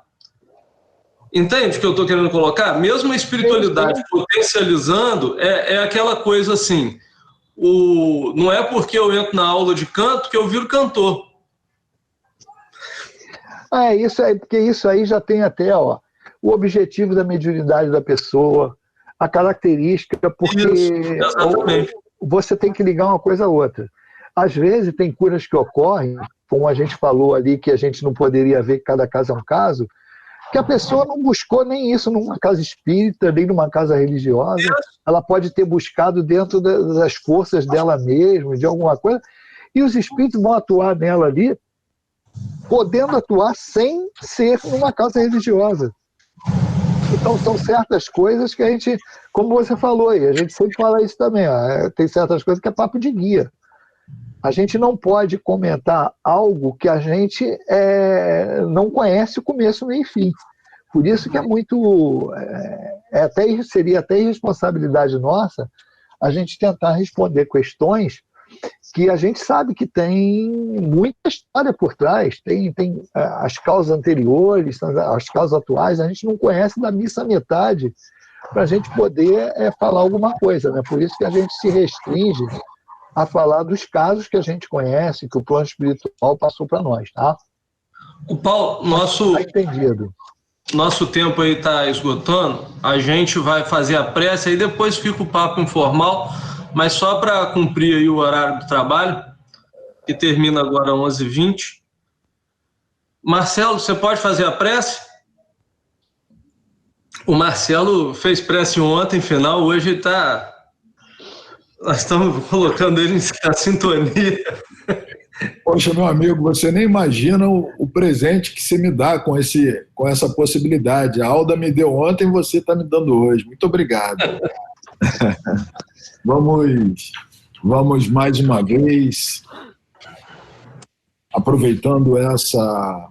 Entende o que eu estou querendo colocar? Mesmo a espiritualidade potencializando, é aquela coisa assim, não é porque eu entro na aula de canto que eu viro cantor. Isso aí, porque isso aí já tem até o objetivo da mediunidade da pessoa, a característica, porque você tem que ligar uma coisa a outra. Às vezes tem curas que ocorrem, como a gente falou ali, que a gente não poderia ver que cada caso é um caso, que a pessoa não buscou nem isso numa casa espírita, nem numa casa religiosa. Ela pode ter buscado dentro das forças dela mesma, de alguma coisa, e os espíritos vão atuar nela ali, podendo atuar sem ser numa casa religiosa. Então, são certas coisas que a gente, como você falou aí, a gente sempre fala isso também, tem certas coisas que é papo de guia. A gente não pode comentar algo que a gente não conhece o começo, meio e fim. Por isso que seria até irresponsabilidade nossa a gente tentar responder questões que a gente sabe que tem muita história por trás, tem as causas anteriores, as causas atuais, a gente não conhece da missa metade para a gente poder falar alguma coisa, né? Por isso que a gente se restringe a falar dos casos que a gente conhece, que o plano espiritual passou para nós, tá? O Paulo, nosso tempo aí está esgotando, a gente vai fazer a prece, aí depois fica o papo informal, mas só para cumprir aí o horário do trabalho, que termina agora às 11h20. Marcelo, você pode fazer a prece? O Marcelo fez prece ontem, final, hoje está... Nós estamos colocando ele na sintonia. Poxa, meu amigo, você nem imagina o presente que você me dá com essa possibilidade. A Alda me deu ontem, você está me dando hoje. Muito obrigado. Vamos mais uma vez, aproveitando essa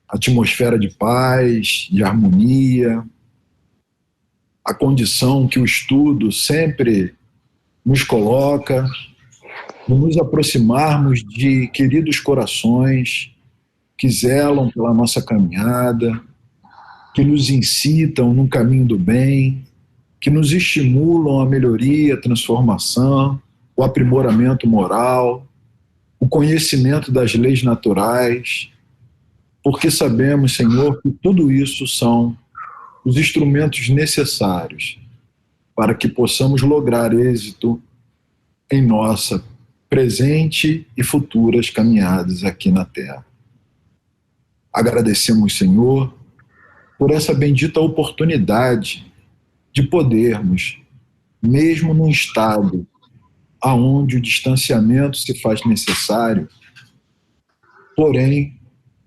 atmosfera de paz, de harmonia, a condição que o estudo sempre nos coloca, de nos aproximarmos de queridos corações que zelam pela nossa caminhada, que nos incitam no caminho do bem, que nos estimulam a melhoria, a transformação, o aprimoramento moral, o conhecimento das leis naturais, porque sabemos, Senhor, que tudo isso são os instrumentos necessários para que possamos lograr êxito em nossa presente e futuras caminhadas aqui na Terra. Agradecemos, Senhor, por essa bendita oportunidade de podermos, mesmo num estado aonde o distanciamento se faz necessário, porém,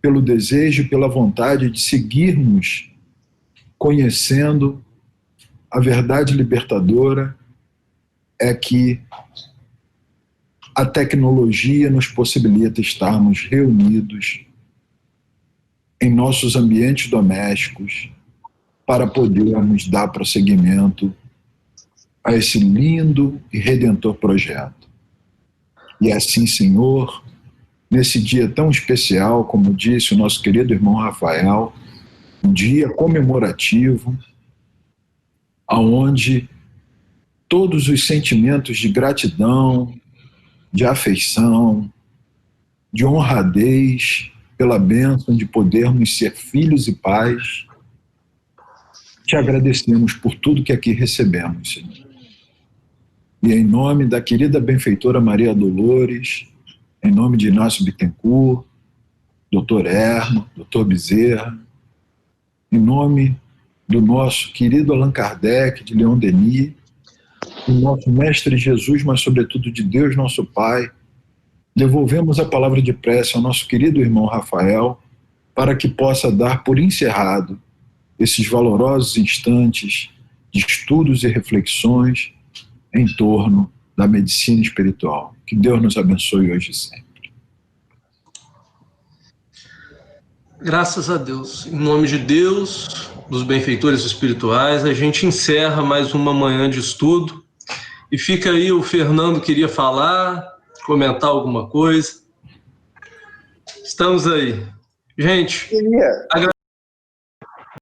pelo desejo e pela vontade de seguirmos conhecendo a verdade libertadora, é que a tecnologia nos possibilita estarmos reunidos em nossos ambientes domésticos para podermos dar prosseguimento a esse lindo e redentor projeto. E assim, Senhor, nesse dia tão especial, como disse o nosso querido irmão Rafael, um dia comemorativo, aonde todos os sentimentos de gratidão, de afeição, de honradez pela bênção de podermos ser filhos e pais. Te agradecemos por tudo que aqui recebemos, Senhor. E em nome da querida benfeitora Maria Dolores, em nome de Inácio Bittencourt, Dr. Erno, Dr. Bezerra, em nome do nosso querido Allan Kardec, de Leon Denis, do nosso Mestre Jesus, mas sobretudo de Deus, nosso Pai, devolvemos a palavra de prece ao nosso querido irmão Rafael, para que possa dar por encerrado esses valorosos instantes de estudos e reflexões em torno da medicina espiritual. Que Deus nos abençoe hoje e sempre. Graças a Deus. Em nome de Deus, dos benfeitores espirituais, a gente encerra mais uma manhã de estudo. E fica aí, o Fernando queria falar, comentar alguma coisa. Estamos aí. Gente,